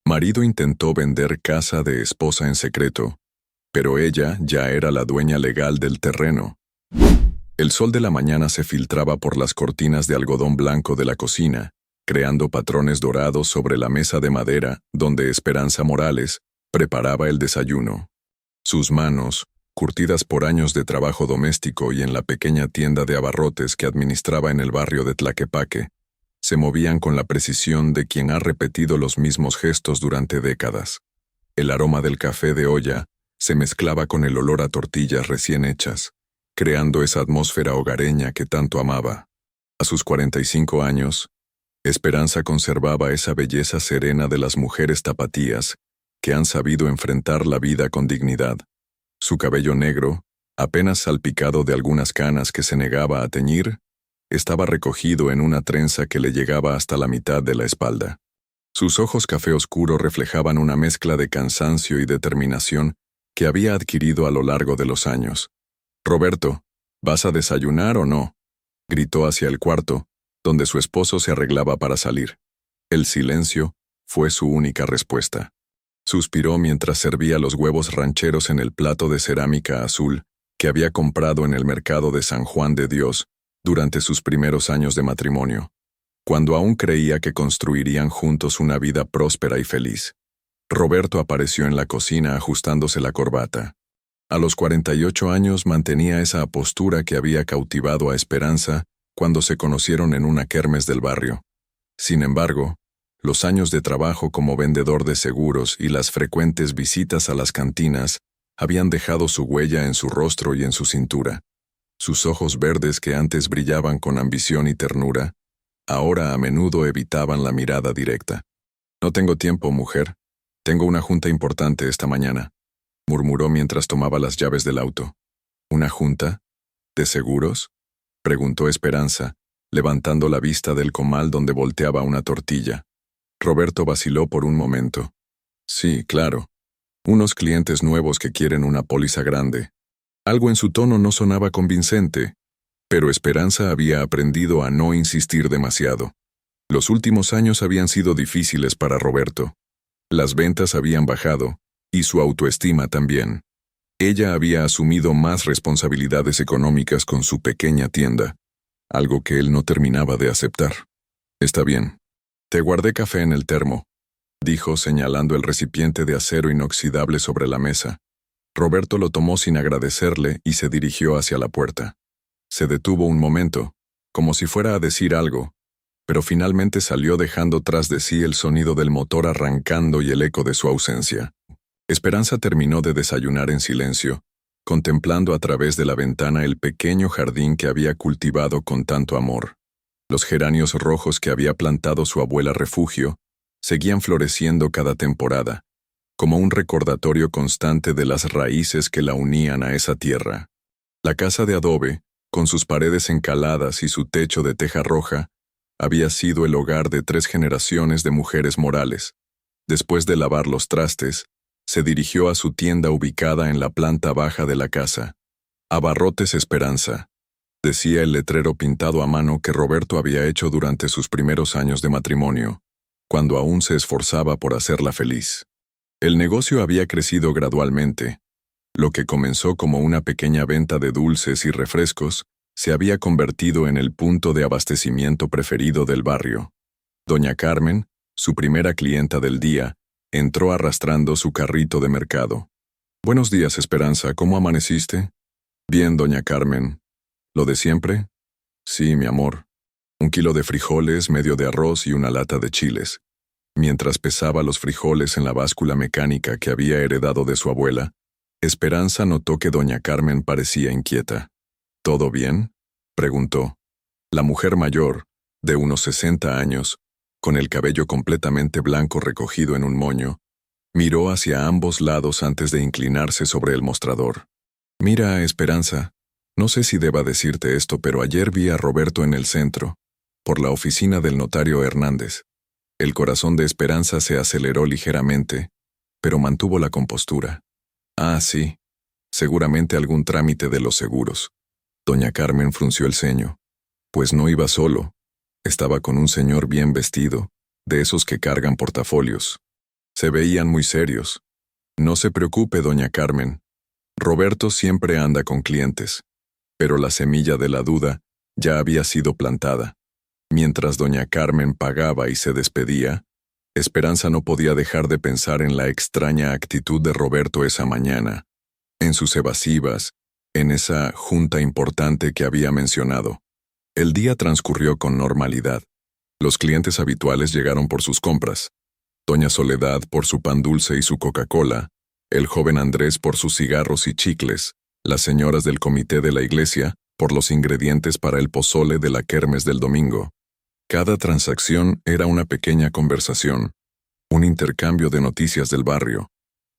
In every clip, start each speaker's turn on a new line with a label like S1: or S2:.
S1: Marido intentó vender casa de esposa en secreto, pero ella ya era la dueña legal del terreno. El sol de la mañana se filtraba por las cortinas de algodón blanco de la cocina, creando patrones dorados sobre la mesa de madera donde Esperanza Morales preparaba el desayuno. Sus manos, curtidas por años de trabajo doméstico y en la pequeña tienda de abarrotes que administraba en el barrio de Tlaquepaque, se movían con la precisión de quien ha repetido los mismos gestos durante décadas. El aroma del café de olla se mezclaba con el olor a tortillas recién hechas, creando esa atmósfera hogareña que tanto amaba. A sus 45 años, Esperanza conservaba esa belleza serena de las mujeres tapatías que han sabido enfrentar la vida con dignidad. Su cabello negro, apenas salpicado de algunas canas que se negaba a teñir, estaba recogido en una trenza que le llegaba hasta la mitad de la espalda. Sus ojos café oscuro reflejaban una mezcla de cansancio y determinación que había adquirido a lo largo de los años. «Roberto, ¿vas a desayunar o no?», gritó hacia el cuarto, donde su esposo se arreglaba para salir. El silencio fue su única respuesta. Suspiró mientras servía los huevos rancheros en el plato de cerámica azul que había comprado en el mercado de San Juan de Dios durante sus primeros años de matrimonio, cuando aún creía que construirían juntos una vida próspera y feliz. Roberto apareció en la cocina ajustándose la corbata. A los 48 años mantenía esa postura que había cautivado a Esperanza cuando se conocieron en una kermes del barrio. Sin embargo, los años de trabajo como vendedor de seguros y las frecuentes visitas a las cantinas habían dejado su huella en su rostro y en su cintura. Sus ojos verdes que antes brillaban con ambición y ternura, ahora a menudo evitaban la mirada directa. «No tengo tiempo, mujer. Tengo una junta importante esta mañana», murmuró mientras tomaba las llaves del auto. «¿Una junta? ¿De seguros?», preguntó Esperanza, levantando la vista del comal donde volteaba una tortilla. Roberto vaciló por un momento. «Sí, claro. Unos clientes nuevos que quieren una póliza grande». Algo en su tono no sonaba convincente, pero Esperanza había aprendido a no insistir demasiado. Los últimos años habían sido difíciles para Roberto. Las ventas habían bajado, y su autoestima también. Ella había asumido más responsabilidades económicas con su pequeña tienda, algo que él no terminaba de aceptar. «Está bien. Te guardé café en el termo», dijo señalando el recipiente de acero inoxidable sobre la mesa. Roberto lo tomó sin agradecerle y se dirigió hacia la puerta. Se detuvo un momento, como si fuera a decir algo, pero finalmente salió dejando tras de sí el sonido del motor arrancando y el eco de su ausencia. Esperanza terminó de desayunar en silencio, contemplando a través de la ventana el pequeño jardín que había cultivado con tanto amor. Los geranios rojos que había plantado su abuela Refugio seguían floreciendo cada temporada, como un recordatorio constante de las raíces que la unían a esa tierra. La casa de adobe, con sus paredes encaladas y su techo de teja roja, había sido el hogar de 3 generaciones de mujeres morales. Después de lavar los trastes, se dirigió a su tienda ubicada en la planta baja de la casa. «Abarrotes Esperanza», decía el letrero pintado a mano que Roberto había hecho durante sus primeros años de matrimonio, cuando aún se esforzaba por hacerla feliz. El negocio había crecido gradualmente. Lo que comenzó como una pequeña venta de dulces y refrescos se había convertido en el punto de abastecimiento preferido del barrio. Doña Carmen, su primera clienta del día, entró arrastrando su carrito de mercado. «Buenos días, Esperanza, ¿cómo amaneciste?» «Bien, doña Carmen. ¿Lo de siempre?» «Sí, mi amor. 1 kilo de frijoles, medio de arroz y una lata de chiles». Mientras pesaba los frijoles en la báscula mecánica que había heredado de su abuela, Esperanza notó que doña Carmen parecía inquieta. «¿Todo bien?», preguntó. La mujer mayor, de unos 60 años, con el cabello completamente blanco recogido en un moño, miró hacia ambos lados antes de inclinarse sobre el mostrador. «Mira, Esperanza, no sé si deba decirte esto, pero ayer vi a Roberto en el centro, por la oficina del notario Hernández». El corazón de Esperanza se aceleró ligeramente, pero mantuvo la compostura. «Ah, sí. Seguramente algún trámite de los seguros». Doña Carmen frunció el ceño. Pues no iba solo. Estaba con un señor bien vestido, de esos que cargan portafolios. Se veían muy serios. No se preocupe, doña Carmen. Roberto siempre anda con clientes. Pero la semilla de la duda ya había sido plantada. Mientras doña Carmen pagaba y se despedía, Esperanza no podía dejar de pensar en la extraña actitud de Roberto esa mañana, en sus evasivas, en esa junta importante que había mencionado. El día transcurrió con normalidad. Los clientes habituales llegaron por sus compras. Doña Soledad por su pan dulce y su Coca-Cola, el joven Andrés por sus cigarros y chicles, las señoras del comité de la iglesia por los ingredientes para el pozole de la kermes del domingo. Cada transacción era una pequeña conversación, un intercambio de noticias del barrio,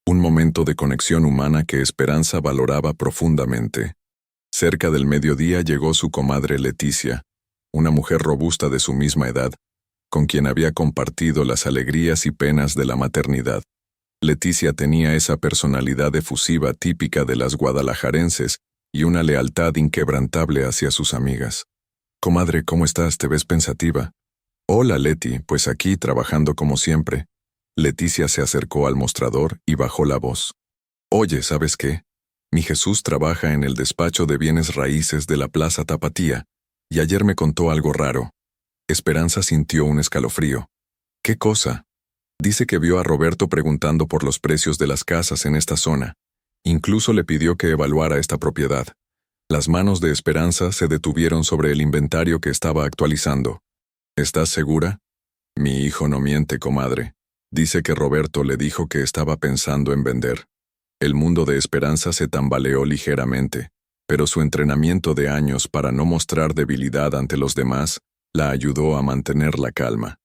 S1: un momento de conexión humana que Esperanza valoraba profundamente. Cerca del mediodía llegó su comadre Leticia, una mujer robusta de su misma edad, con quien había compartido las alegrías y penas de la maternidad. Leticia tenía esa personalidad efusiva típica de las guadalajarenses y una lealtad inquebrantable hacia sus amigas. «Comadre, ¿cómo estás? Te ves pensativa». «Hola, Leti, pues aquí trabajando como siempre». Leticia se acercó al mostrador y bajó la voz. «Oye, ¿sabes qué? Mi Jesús trabaja en el despacho de bienes raíces de la Plaza Tapatía, y ayer me contó algo raro». Esperanza sintió un escalofrío. «¿Qué cosa?» «Dice que vio a Roberto preguntando por los precios de las casas en esta zona. Incluso le pidió que evaluara esta propiedad». Las manos de Esperanza se detuvieron sobre el inventario que estaba actualizando. «¿Estás segura?» «Mi hijo no miente, comadre. Dice que Roberto le dijo que estaba pensando en vender». El mundo de Esperanza se tambaleó ligeramente, pero su entrenamiento de años para no mostrar debilidad ante los demás la ayudó a mantener la calma.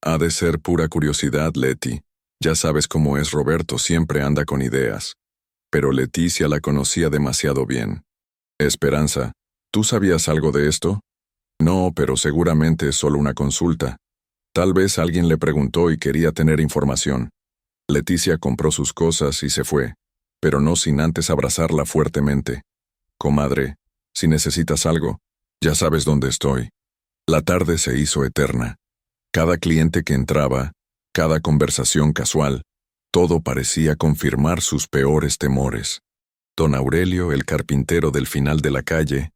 S1: «Ha de ser pura curiosidad, Leti. Ya sabes cómo es Roberto, siempre anda con ideas». Pero Leticia la conocía demasiado bien. «Esperanza, ¿tú sabías algo de esto?» «No, pero seguramente es solo una consulta. Tal vez alguien le preguntó y quería tener información». Leticia compró sus cosas y se fue, pero no sin antes abrazarla fuertemente. «Comadre, si necesitas algo, ya sabes dónde estoy». La tarde se hizo eterna. Cada cliente que entraba, cada conversación casual, todo parecía confirmar sus peores temores. Don Aurelio, el carpintero del final de la calle,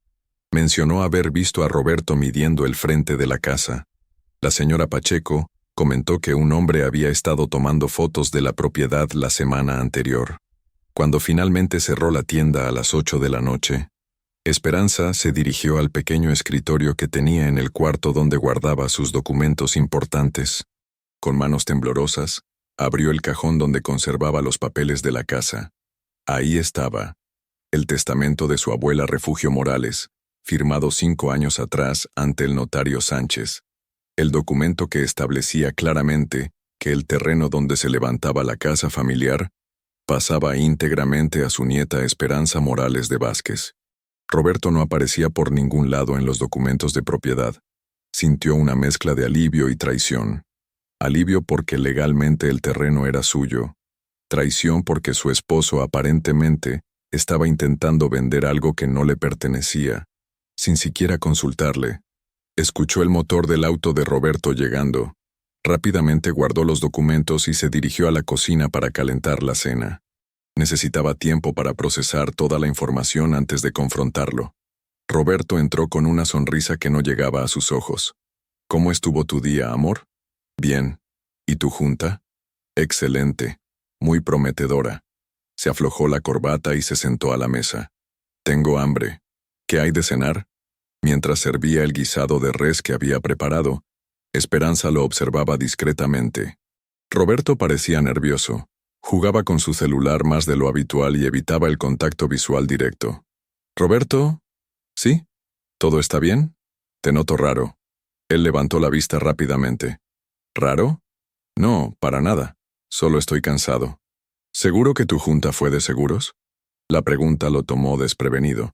S1: mencionó haber visto a Roberto midiendo el frente de la casa. La señora Pacheco comentó que un hombre había estado tomando fotos de la propiedad la semana anterior. Cuando finalmente cerró la tienda a las 8 de la noche, Esperanza se dirigió al pequeño escritorio que tenía en el cuarto donde guardaba sus documentos importantes. Con manos temblorosas, abrió el cajón donde conservaba los papeles de la casa. Ahí estaba, el testamento de su abuela Refugio Morales, firmado 5 años atrás ante el notario Sánchez. El documento que establecía claramente que el terreno donde se levantaba la casa familiar pasaba íntegramente a su nieta Esperanza Morales de Vázquez. Roberto no aparecía por ningún lado en los documentos de propiedad. Sintió una mezcla de alivio y traición. Alivio porque legalmente el terreno era suyo. Traición porque su esposo aparentemente estaba intentando vender algo que no le pertenecía, sin siquiera consultarle. Escuchó el motor del auto de Roberto llegando. Rápidamente guardó los documentos y se dirigió a la cocina para calentar la cena. Necesitaba tiempo para procesar toda la información antes de confrontarlo. Roberto entró con una sonrisa que no llegaba a sus ojos. «¿Cómo estuvo tu día, amor?» «Bien. ¿Y tu junta?» «Excelente. Muy prometedora». Se aflojó la corbata y se sentó a la mesa. «Tengo hambre. ¿Qué hay de cenar?» Mientras servía el guisado de res que había preparado, Esperanza lo observaba discretamente. Roberto parecía nervioso. Jugaba con su celular más de lo habitual y evitaba el contacto visual directo. «¿Roberto? ¿Sí? ¿Todo está bien? Te noto raro». Él levantó la vista rápidamente. «¿Raro? No, para nada. Solo estoy cansado». «¿Seguro que tu junta fue de seguros?» La pregunta lo tomó desprevenido.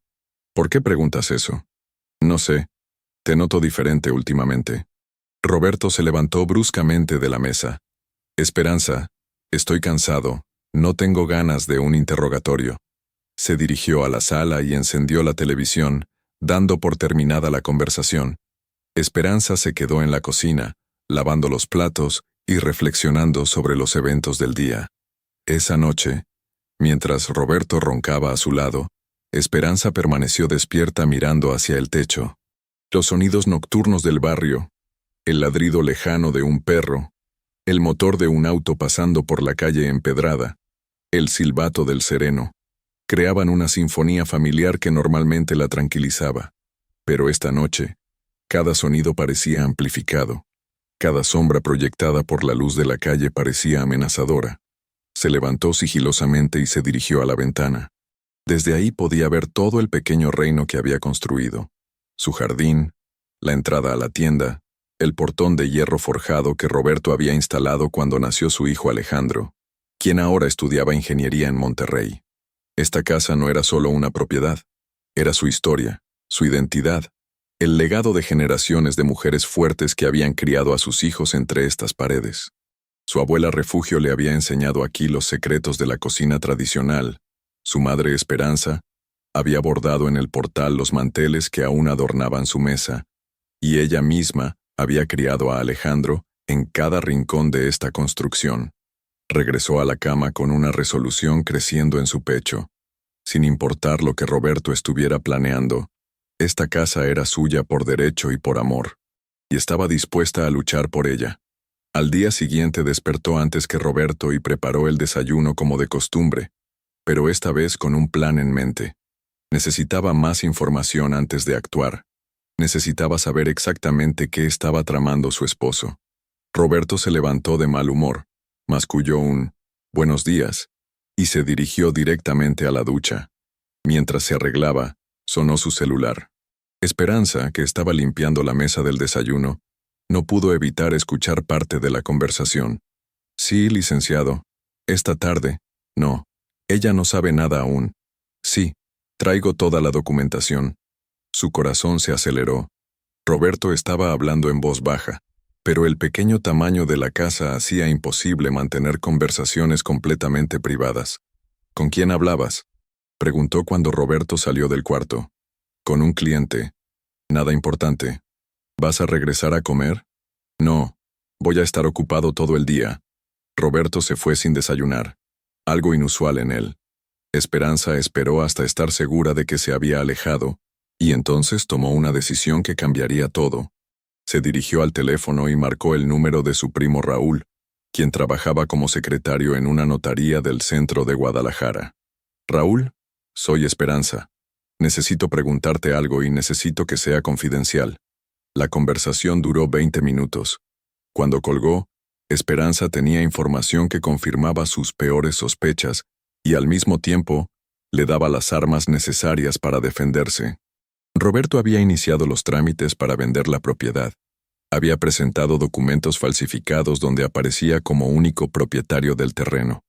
S1: «¿Por qué preguntas eso?» «No sé. Te noto diferente últimamente». Roberto se levantó bruscamente de la mesa. «Esperanza, estoy cansado. No tengo ganas de un interrogatorio». Se dirigió a la sala y encendió la televisión, dando por terminada la conversación. Esperanza se quedó en la cocina, lavando los platos y reflexionando sobre los eventos del día. Esa noche, mientras Roberto roncaba a su lado, Esperanza permaneció despierta mirando hacia el techo. Los sonidos nocturnos del barrio, el ladrido lejano de un perro, el motor de un auto pasando por la calle empedrada, el silbato del sereno, creaban una sinfonía familiar que normalmente la tranquilizaba. Pero esta noche, cada sonido parecía amplificado. Cada sombra proyectada por la luz de la calle parecía amenazadora. Se levantó sigilosamente y se dirigió a la ventana. Desde ahí podía ver todo el pequeño reino que había construido. Su jardín, la entrada a la tienda, el portón de hierro forjado que Roberto había instalado cuando nació su hijo Alejandro, quien ahora estudiaba ingeniería en Monterrey. Esta casa no era solo una propiedad, era su historia, su identidad, el legado de generaciones de mujeres fuertes que habían criado a sus hijos entre estas paredes. Su abuela Refugio le había enseñado aquí los secretos de la cocina tradicional. Su madre Esperanza había bordado en el portal los manteles que aún adornaban su mesa, y ella misma había criado a Alejandro en cada rincón de esta construcción. Regresó a la cama con una resolución creciendo en su pecho. Sin importar lo que Roberto estuviera planeando, esta casa era suya por derecho y por amor, y estaba dispuesta a luchar por ella. Al día siguiente despertó antes que Roberto y preparó el desayuno como de costumbre, pero esta vez con un plan en mente. Necesitaba más información antes de actuar. Necesitaba saber exactamente qué estaba tramando su esposo. Roberto se levantó de mal humor, masculló un «buenos días» y se dirigió directamente a la ducha. Mientras se arreglaba, sonó su celular. Esperanza, que estaba limpiando la mesa del desayuno, no pudo evitar escuchar parte de la conversación. «Sí, licenciado. Esta tarde. No. Ella no sabe nada aún. Sí, traigo toda la documentación». Su corazón se aceleró. Roberto estaba hablando en voz baja, pero el pequeño tamaño de la casa hacía imposible mantener conversaciones completamente privadas. «¿Con quién hablabas?», preguntó cuando Roberto salió del cuarto. «Con un cliente. Nada importante. ¿Vas a regresar a comer?». «No. Voy a estar ocupado todo el día». Roberto se fue sin desayunar. Algo inusual en él. Esperanza esperó hasta estar segura de que se había alejado, y entonces tomó una decisión que cambiaría todo. Se dirigió al teléfono y marcó el número de su primo Raúl, quien trabajaba como secretario en una notaría del centro de Guadalajara. «Raúl, soy Esperanza. Necesito preguntarte algo y necesito que sea confidencial». La conversación duró 20 minutos. Cuando colgó, Esperanza tenía información que confirmaba sus peores sospechas y al mismo tiempo le daba las armas necesarias para defenderse. Roberto había iniciado los trámites para vender la propiedad. Había presentado documentos falsificados donde aparecía como único propietario del terreno.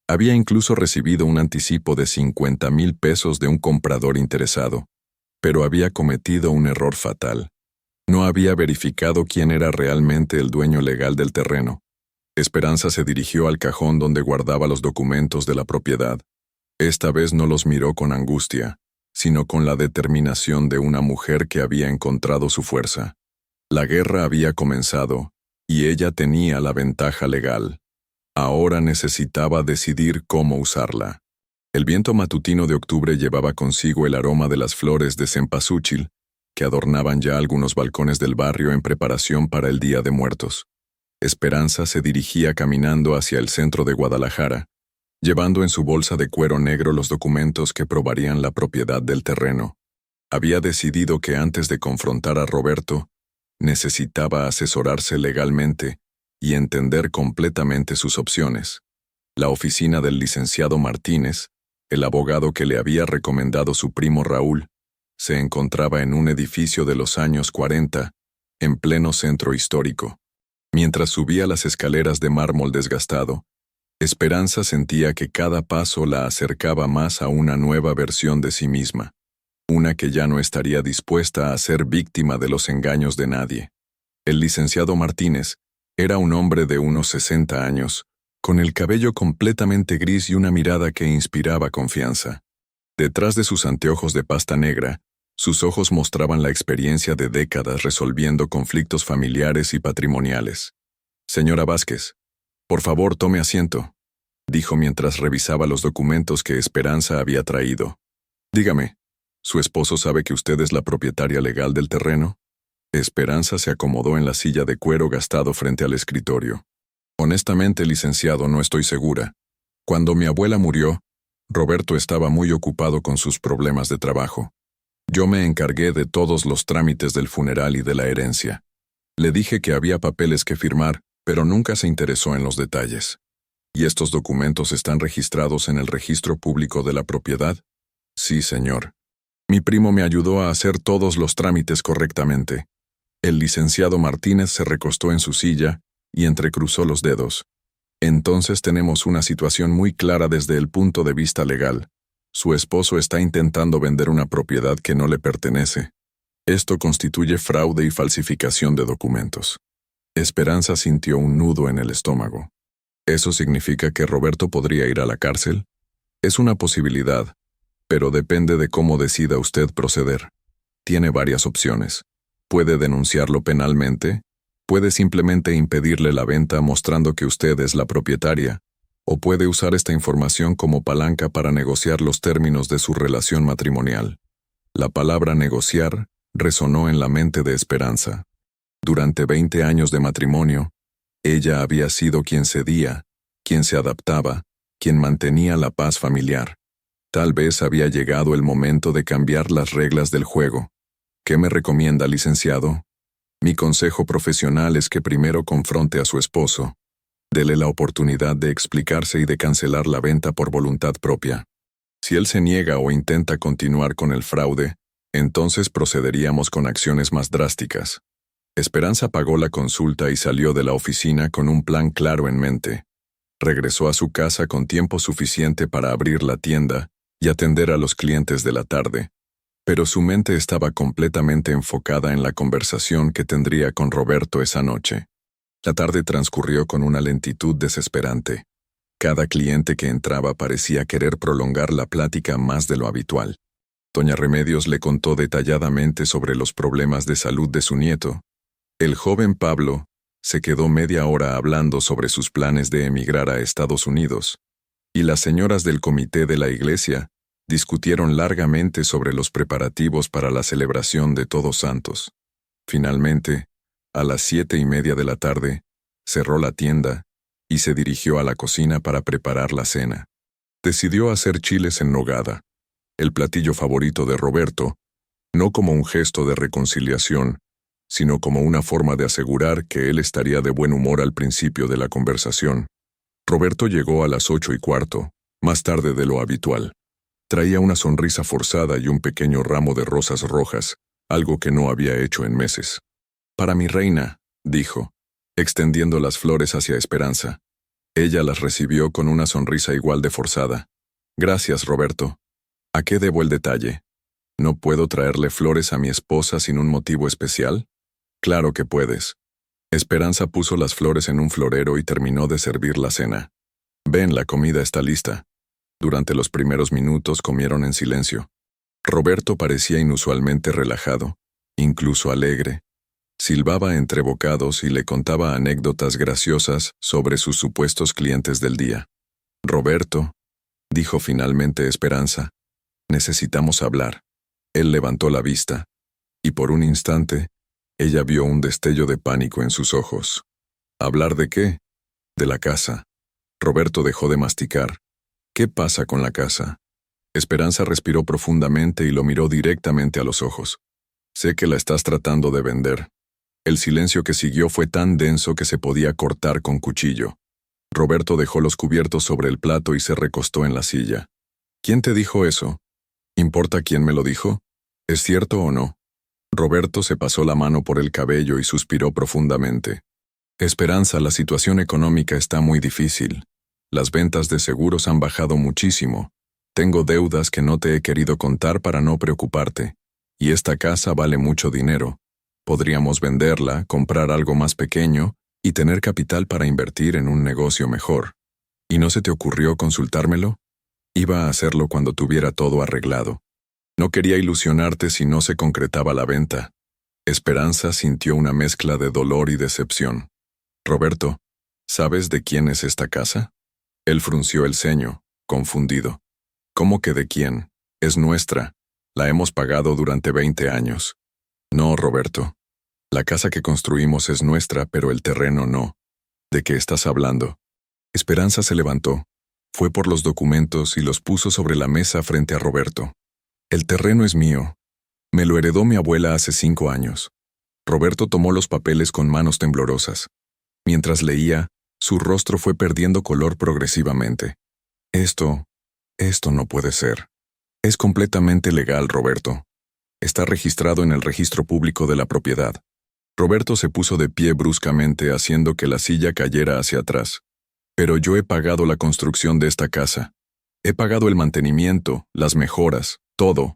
S1: Había incluso recibido un anticipo de 50,000 pesos de un comprador interesado. Pero había cometido un error fatal. No había verificado quién era realmente el dueño legal del terreno. Esperanza se dirigió al cajón donde guardaba los documentos de la propiedad. Esta vez no los miró con angustia, sino con la determinación de una mujer que había encontrado su fuerza. La guerra había comenzado, y ella tenía la ventaja legal. Ahora necesitaba decidir cómo usarla. El viento matutino de octubre llevaba consigo el aroma de las flores de cempasúchil, que adornaban ya algunos balcones del barrio en preparación para el Día de Muertos. Esperanza se dirigía caminando hacia el centro de Guadalajara, llevando en su bolsa de cuero negro los documentos que probarían la propiedad del terreno. Había decidido que antes de confrontar a Roberto, necesitaba asesorarse legalmente y entender completamente sus opciones. La oficina del licenciado Martínez, el abogado que le había recomendado su primo Raúl, se encontraba en un edificio de los años 40, en pleno centro histórico. Mientras subía las escaleras de mármol desgastado, Esperanza sentía que cada paso la acercaba más a una nueva versión de sí misma, una que ya no estaría dispuesta a ser víctima de los engaños de nadie. El licenciado Martínez era un hombre de unos 60 años, con el cabello completamente gris y una mirada que inspiraba confianza. Detrás de sus anteojos de pasta negra, sus ojos mostraban la experiencia de décadas resolviendo conflictos familiares y patrimoniales. Señora Vázquez, por favor tome asiento, dijo mientras revisaba los documentos que Esperanza había traído. Dígame, ¿su esposo sabe que usted es la propietaria legal del terreno? Esperanza se acomodó en la silla de cuero gastado frente al escritorio. Honestamente, licenciado, no estoy segura. Cuando mi abuela murió, Roberto estaba muy ocupado con sus problemas de trabajo. Yo me encargué de todos los trámites del funeral y de la herencia. Le dije que había papeles que firmar, pero nunca se interesó en los detalles. ¿Y estos documentos están registrados en el registro público de la propiedad? Sí, señor. Mi primo me ayudó a hacer todos los trámites correctamente. El licenciado Martínez se recostó en su silla y entrecruzó los dedos. Entonces tenemos una situación muy clara desde el punto de vista legal. Su esposo está intentando vender una propiedad que no le pertenece. Esto constituye fraude y falsificación de documentos. Esperanza sintió un nudo en el estómago. ¿Eso significa que Roberto podría ir a la cárcel? Es una posibilidad, pero depende de cómo decida usted proceder. Tiene varias opciones. Puede denunciarlo penalmente, puede simplemente impedirle la venta mostrando que usted es la propietaria, o puede usar esta información como palanca para negociar los términos de su relación matrimonial. La palabra negociar resonó en la mente de Esperanza. Durante 20 años de matrimonio, ella había sido quien cedía, quien se adaptaba, quien mantenía la paz familiar. Tal vez había llegado el momento de cambiar las reglas del juego. ¿Qué me recomienda, licenciado? Mi consejo profesional es que primero confronte a su esposo. Dele la oportunidad de explicarse y de cancelar la venta por voluntad propia. Si él se niega o intenta continuar con el fraude, entonces procederíamos con acciones más drásticas. Esperanza pagó la consulta y salió de la oficina con un plan claro en mente. Regresó a su casa con tiempo suficiente para abrir la tienda y atender a los clientes de la tarde, pero su mente estaba completamente enfocada en la conversación que tendría con Roberto esa noche. La tarde transcurrió con una lentitud desesperante. Cada cliente que entraba parecía querer prolongar la plática más de lo habitual. Doña Remedios le contó detalladamente sobre los problemas de salud de su nieto. El joven Pablo se quedó media hora hablando sobre sus planes de emigrar a Estados Unidos, y las señoras del comité de la iglesia discutieron largamente sobre los preparativos para la celebración de Todos Santos. Finalmente, a las 7:30 de la tarde, cerró la tienda y se dirigió a la cocina para preparar la cena. Decidió hacer chiles en nogada, el platillo favorito de Roberto, no como un gesto de reconciliación, sino como una forma de asegurar que él estaría de buen humor al principio de la conversación. Roberto llegó a las 8:15, más tarde de lo habitual. Traía una sonrisa forzada y un pequeño ramo de rosas rojas, algo que no había hecho en meses. «Para mi reina», dijo, extendiendo las flores hacia Esperanza. Ella las recibió con una sonrisa igual de forzada. «Gracias, Roberto. ¿A qué debo el detalle? ¿No puedo traerle flores a mi esposa sin un motivo especial?» «Claro que puedes». Esperanza puso las flores en un florero y terminó de servir la cena. «Ven, la comida está lista». Durante los primeros minutos comieron en silencio. Roberto parecía inusualmente relajado, incluso alegre. Silbaba entre bocados y le contaba anécdotas graciosas sobre sus supuestos clientes del día. «Roberto», dijo finalmente Esperanza, «necesitamos hablar». Él levantó la vista, y por un instante, ella vio un destello de pánico en sus ojos. «¿Hablar de qué?» «De la casa». Roberto dejó de masticar. «¿Qué pasa con la casa?» Esperanza respiró profundamente y lo miró directamente a los ojos. «Sé que la estás tratando de vender». El silencio que siguió fue tan denso que se podía cortar con cuchillo. Roberto dejó los cubiertos sobre el plato y se recostó en la silla. «¿Quién te dijo eso? ¿Importa quién me lo dijo? ¿Es cierto o no?» Roberto se pasó la mano por el cabello y suspiró profundamente. «Esperanza, la situación económica está muy difícil. Las ventas de seguros han bajado muchísimo. Tengo deudas que no te he querido contar para no preocuparte. Y esta casa vale mucho dinero. Podríamos venderla, comprar algo más pequeño y tener capital para invertir en un negocio mejor. ¿Y no se te ocurrió consultármelo? Iba a hacerlo cuando tuviera todo arreglado. No quería ilusionarte si no se concretaba la venta». Esperanza sintió una mezcla de dolor y decepción. Roberto, ¿sabes de quién es esta casa? Él frunció el ceño, confundido. ¿Cómo que de quién? Es nuestra. La hemos pagado durante 20 años. No, Roberto. La casa que construimos es nuestra, pero el terreno no. ¿De qué estás hablando? Esperanza se levantó, fue por los documentos y los puso sobre la mesa frente a Roberto. El terreno es mío. Me lo heredó mi abuela hace 5 años. Roberto tomó los papeles con manos temblorosas. Mientras leía, su rostro fue perdiendo color progresivamente. Esto no puede ser. Es completamente legal, Roberto. Está registrado en el registro público de la propiedad. Roberto se puso de pie bruscamente, haciendo que la silla cayera hacia atrás. Pero yo he pagado la construcción de esta casa. He pagado el mantenimiento, las mejoras, todo.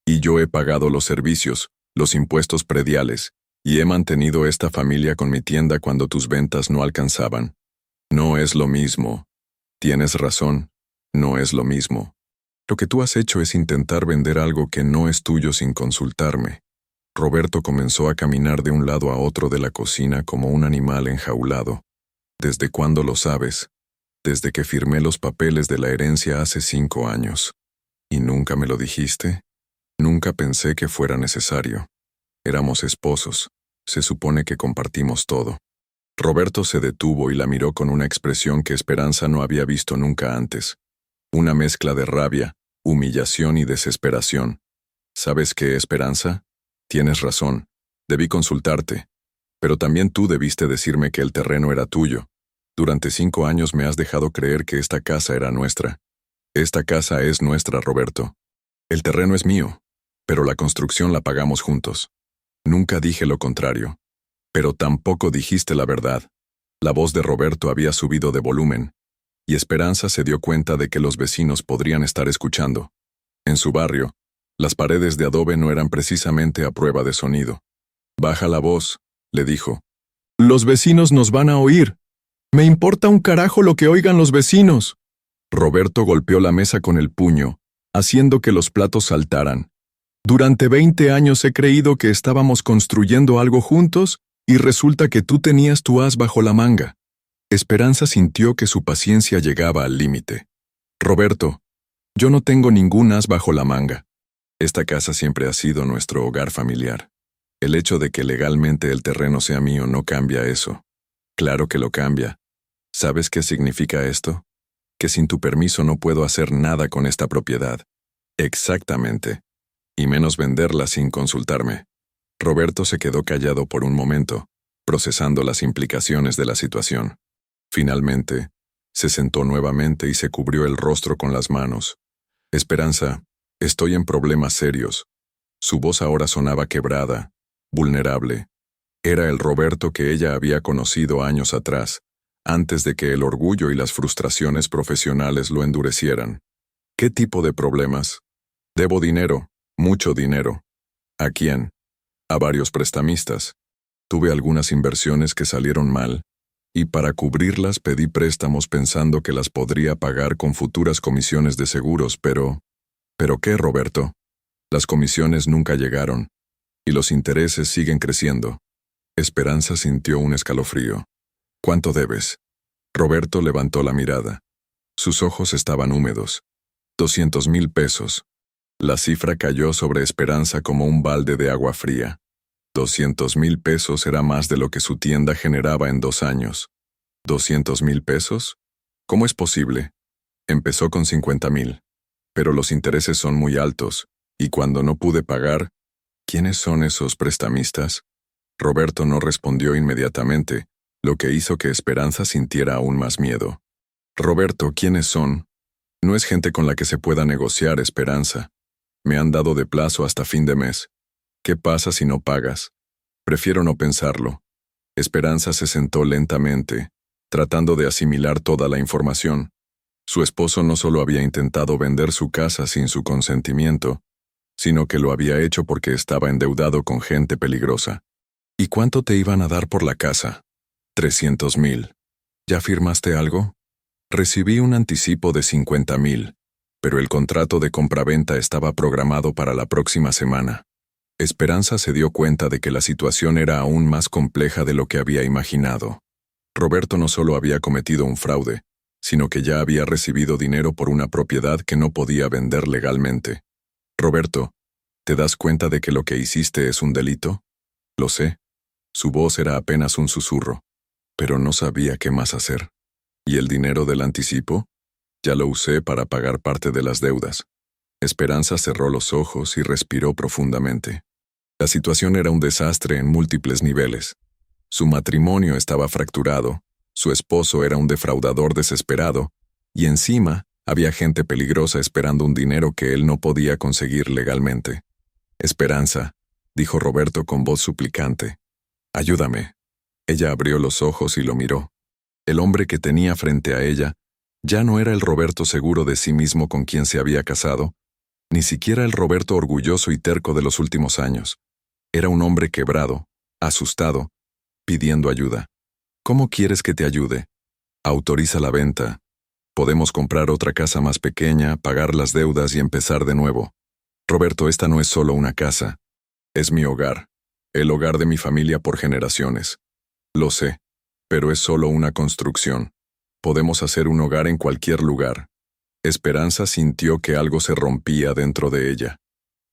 S1: Y yo he pagado los servicios, los impuestos prediales, y he mantenido esta familia con mi tienda cuando tus ventas no alcanzaban. No es lo mismo. Tienes razón, no es lo mismo. Lo que tú has hecho es intentar vender algo que no es tuyo sin consultarme. Roberto comenzó a caminar de un lado a otro de la cocina como un animal enjaulado. ¿Desde cuándo lo sabes? Desde que firmé los papeles de la herencia hace 5 años. ¿Y nunca me lo dijiste? Nunca pensé que fuera necesario. Éramos esposos. Se supone que compartimos todo. Roberto se detuvo y la miró con una expresión que Esperanza no había visto nunca antes. Una mezcla de rabia, humillación y desesperación. ¿Sabes qué, Esperanza? Tienes razón. Debí consultarte. Pero también tú debiste decirme que el terreno era tuyo. Durante 5 años me has dejado creer que esta casa era nuestra. Esta casa es nuestra, Roberto. El terreno es mío, pero la construcción la pagamos juntos. Nunca dije lo contrario. Pero tampoco dijiste la verdad. La voz de Roberto había subido de volumen, y Esperanza se dio cuenta de que los vecinos podrían estar escuchando. En su barrio, las paredes de adobe no eran precisamente a prueba de sonido. «Baja la voz», le dijo. «Los vecinos nos van a oír. Me importa un carajo lo que oigan los vecinos». Roberto golpeó la mesa con el puño, haciendo que los platos saltaran. «Durante 20 años he creído que estábamos construyendo algo juntos y resulta que tú tenías tu as bajo la manga». Esperanza sintió que su paciencia llegaba al límite. «Roberto, yo no tengo ningún as bajo la manga. Esta casa siempre ha sido nuestro hogar familiar. El hecho de que legalmente el terreno sea mío no cambia eso. Claro que lo cambia. ¿Sabes qué significa esto? Que sin tu permiso no puedo hacer nada con esta propiedad». «Exactamente. Y menos venderla sin consultarme». Roberto se quedó callado por un momento, procesando las implicaciones de la situación. Finalmente, se sentó nuevamente y se cubrió el rostro con las manos. «Esperanza, estoy en problemas serios». Su voz ahora sonaba quebrada, vulnerable. Era el Roberto que ella había conocido años atrás, antes de que el orgullo y las frustraciones profesionales lo endurecieran. «¿Qué tipo de problemas?» «Debo dinero, mucho dinero». «¿A quién?» «A varios prestamistas. Tuve algunas inversiones que salieron mal, y para cubrirlas pedí préstamos pensando que las podría pagar con futuras comisiones de seguros, pero... ¿Pero qué, Roberto? Las comisiones nunca llegaron, y los intereses siguen creciendo». Esperanza sintió un escalofrío. «¿Cuánto debes?» Roberto levantó la mirada. Sus ojos estaban húmedos. 200,000 pesos. La cifra cayó sobre Esperanza como un balde de agua fría. 200,000 pesos era más de lo que su tienda generaba en 2 años. ¿200,000 pesos? ¿Cómo es posible? Empezó con 50,000. Pero los intereses son muy altos, y cuando no pude pagar, ¿quiénes son esos prestamistas? Roberto no respondió inmediatamente, lo que hizo que Esperanza sintiera aún más miedo. «Roberto, ¿quiénes son?» «No es gente con la que se pueda negociar, Esperanza. Me han dado de plazo hasta fin de mes. ¿Qué pasa si no pagas?» «Prefiero no pensarlo». Esperanza se sentó lentamente, tratando de asimilar toda la información. Su esposo no solo había intentado vender su casa sin su consentimiento, sino que lo había hecho porque estaba endeudado con gente peligrosa. «¿Y cuánto te iban a dar por la casa?» 300,000. ¿Ya firmaste algo?» «Recibí un anticipo de 50,000, pero el contrato de compraventa estaba programado para la próxima semana». Esperanza se dio cuenta de que la situación era aún más compleja de lo que había imaginado. Roberto no solo había cometido un fraude, sino que ya había recibido dinero por una propiedad que no podía vender legalmente. Roberto, ¿te das cuenta de que lo que hiciste es un delito? Lo sé. Su voz era apenas un susurro, pero no sabía qué más hacer. ¿Y el dinero del anticipo? Ya lo usé para pagar parte de las deudas. Esperanza cerró los ojos y respiró profundamente. La situación era un desastre en múltiples niveles. Su matrimonio estaba fracturado, su esposo era un defraudador desesperado, y encima había gente peligrosa esperando un dinero que él no podía conseguir legalmente. Esperanza, dijo Roberto con voz suplicante. Ayúdame. Ella abrió los ojos y lo miró. El hombre que tenía frente a ella ya no era el Roberto seguro de sí mismo con quien se había casado, ni siquiera el Roberto orgulloso y terco de los últimos años. Era un hombre quebrado, asustado, pidiendo ayuda. ¿Cómo quieres que te ayude? Autoriza la venta. Podemos comprar otra casa más pequeña, pagar las deudas y empezar de nuevo. Roberto, esta no es solo una casa. Es mi hogar. El hogar de mi familia por generaciones. Lo sé, pero es solo una construcción. Podemos hacer un hogar en cualquier lugar. Esperanza sintió que algo se rompía dentro de ella.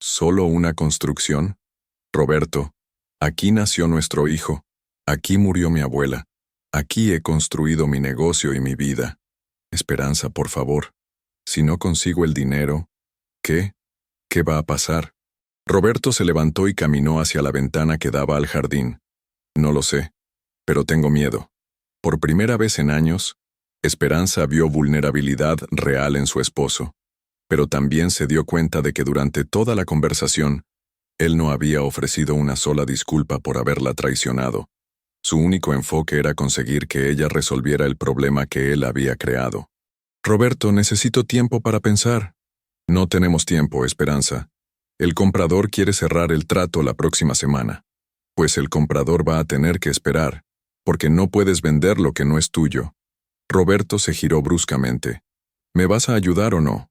S1: ¿Solo una construcción? Roberto, aquí nació nuestro hijo. Aquí murió mi abuela. Aquí he construido mi negocio y mi vida. Esperanza, por favor. Si no consigo el dinero, ¿qué? ¿Qué va a pasar? Roberto se levantó y caminó hacia la ventana que daba al jardín. No lo sé, pero tengo miedo. Por primera vez en años, Esperanza vio vulnerabilidad real en su esposo, pero también se dio cuenta de que durante toda la conversación, él no había ofrecido una sola disculpa por haberla traicionado. Su único enfoque era conseguir que ella resolviera el problema que él había creado. Roberto, necesito tiempo para pensar. No tenemos tiempo, Esperanza. El comprador quiere cerrar el trato la próxima semana. Pues el comprador va a tener que esperar, porque no puedes vender lo que no es tuyo. Roberto se giró bruscamente. ¿Me vas a ayudar o no?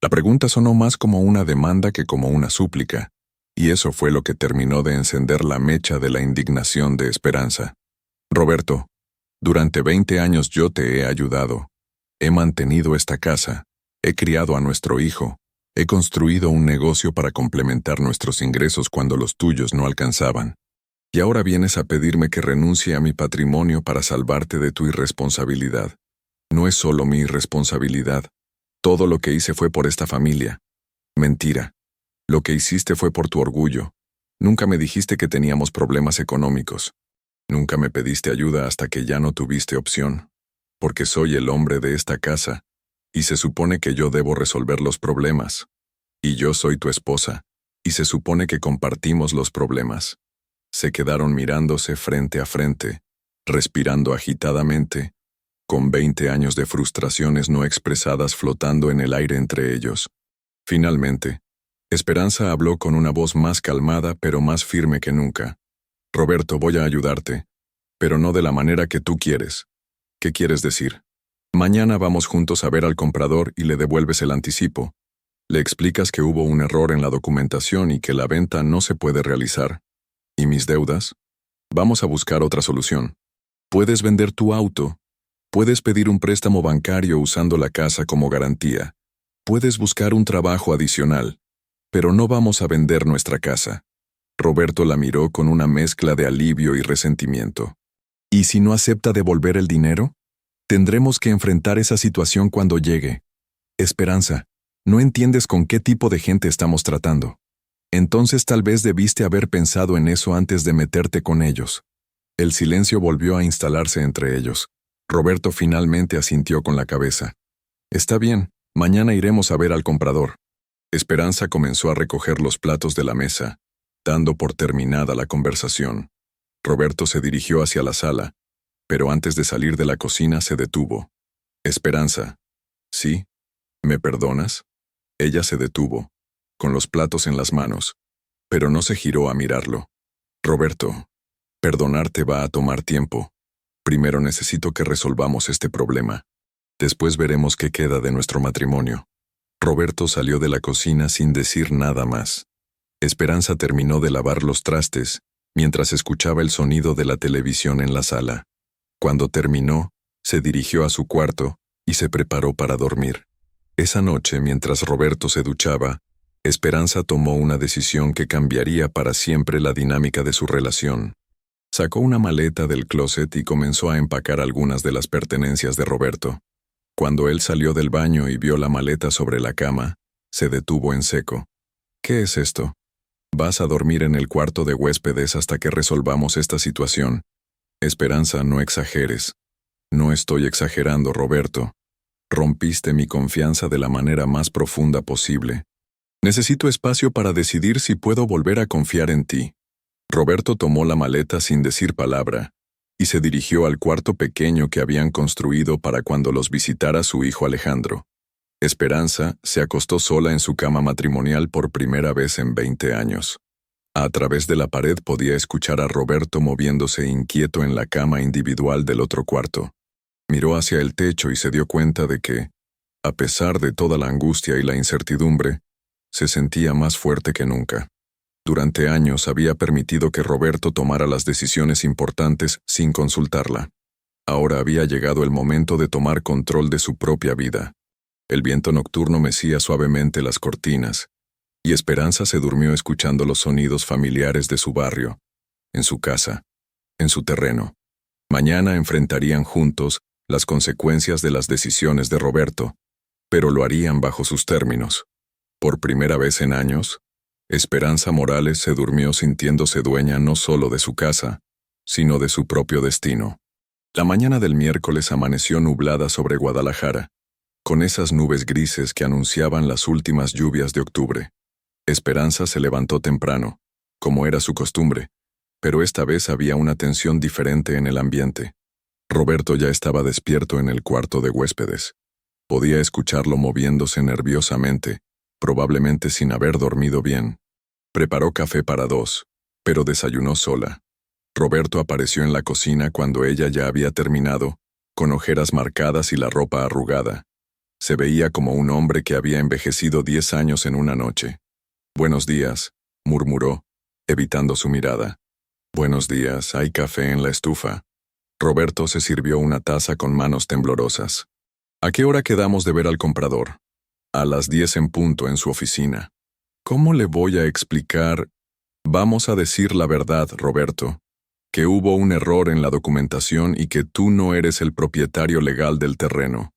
S1: La pregunta sonó más como una demanda que como una súplica, y eso fue lo que terminó de encender la mecha de la indignación de Esperanza. Roberto, durante 20 años yo te he ayudado. He mantenido esta casa, he criado a nuestro hijo, he construido un negocio para complementar nuestros ingresos cuando los tuyos no alcanzaban. Y ahora vienes a pedirme que renuncie a mi patrimonio para salvarte de tu irresponsabilidad. No es solo mi irresponsabilidad. Todo lo que hice fue por esta familia. Mentira. Lo que hiciste fue por tu orgullo. Nunca me dijiste que teníamos problemas económicos. Nunca me pediste ayuda hasta que ya no tuviste opción. Porque soy el hombre de esta casa, y se supone que yo debo resolver los problemas. Y yo soy tu esposa, y se supone que compartimos los problemas. Se quedaron mirándose frente a frente, respirando agitadamente, con 20 años de frustraciones no expresadas flotando en el aire entre ellos. Finalmente, Esperanza habló con una voz más calmada pero más firme que nunca. Roberto, voy a ayudarte, pero no de la manera que tú quieres. ¿Qué quieres decir? Mañana vamos juntos a ver al comprador y le devuelves el anticipo. Le explicas que hubo un error en la documentación y que la venta no se puede realizar. ¿Y mis deudas? Vamos a buscar otra solución. Puedes vender tu auto. Puedes pedir un préstamo bancario usando la casa como garantía. Puedes buscar un trabajo adicional. Pero no vamos a vender nuestra casa. Roberto la miró con una mezcla de alivio y resentimiento. ¿Y si no acepta devolver el dinero? Tendremos que enfrentar esa situación cuando llegue. Esperanza, no entiendes con qué tipo de gente estamos tratando. Entonces tal vez debiste haber pensado en eso antes de meterte con ellos. El silencio volvió a instalarse entre ellos. Roberto finalmente asintió con la cabeza. Está bien, mañana iremos a ver al comprador. Esperanza comenzó a recoger los platos de la mesa, dando por terminada la conversación. Roberto se dirigió hacia la sala, pero antes de salir de la cocina se detuvo. Esperanza. ¿Sí? ¿Me perdonas? Ella se detuvo, con los platos en las manos, pero no se giró a mirarlo. Roberto, perdonarte va a tomar tiempo. Primero necesito que resolvamos este problema. Después veremos qué queda de nuestro matrimonio. Roberto salió de la cocina sin decir nada más. Esperanza terminó de lavar los trastes, mientras escuchaba el sonido de la televisión en la sala. Cuando terminó, se dirigió a su cuarto y se preparó para dormir. Esa noche, mientras Roberto se duchaba, Esperanza tomó una decisión que cambiaría para siempre la dinámica de su relación. Sacó una maleta del closet y comenzó a empacar algunas de las pertenencias de Roberto. Cuando él salió del baño y vio la maleta sobre la cama, se detuvo en seco. ¿Qué es esto? Vas a dormir en el cuarto de huéspedes hasta que resolvamos esta situación. Esperanza, no exageres. No estoy exagerando, Roberto. Rompiste mi confianza de la manera más profunda posible. Necesito espacio para decidir si puedo volver a confiar en ti. Roberto tomó la maleta sin decir palabra y se dirigió al cuarto pequeño que habían construido para cuando los visitara su hijo Alejandro. Esperanza se acostó sola en su cama matrimonial por primera vez en 20 años. A través de la pared podía escuchar a Roberto moviéndose inquieto en la cama individual del otro cuarto. Miró hacia el techo y se dio cuenta de que, a pesar de toda la angustia y la incertidumbre, se sentía más fuerte que nunca. Durante años había permitido que Roberto tomara las decisiones importantes sin consultarla. Ahora había llegado el momento de tomar control de su propia vida. El viento nocturno mecía suavemente las cortinas, y Esperanza se durmió escuchando los sonidos familiares de su barrio, en su casa, en su terreno. Mañana enfrentarían juntos las consecuencias de las decisiones de Roberto, pero lo harían bajo sus términos. Por primera vez en años, Esperanza Morales se durmió sintiéndose dueña no solo de su casa, sino de su propio destino. La mañana del miércoles amaneció nublada sobre Guadalajara, con esas nubes grises que anunciaban las últimas lluvias de octubre. Esperanza se levantó temprano, como era su costumbre, pero esta vez había una tensión diferente en el ambiente. Roberto ya estaba despierto en el cuarto de huéspedes. Podía escucharlo moviéndose nerviosamente, probablemente sin haber dormido bien. Preparó café para dos, pero desayunó sola. Roberto apareció en la cocina cuando ella ya había terminado, con ojeras marcadas y la ropa arrugada. Se veía como un hombre que había envejecido 10 años en una noche. «Buenos días», murmuró, evitando su mirada. «Buenos días, ¿hay café en la estufa?» Roberto se sirvió una taza con manos temblorosas. «¿A qué hora quedamos de ver al comprador?» «A las 10 en punto en su oficina». «¿Cómo le voy a explicar?» «Vamos a decir la verdad, Roberto, que hubo un error en la documentación y que tú no eres el propietario legal del terreno.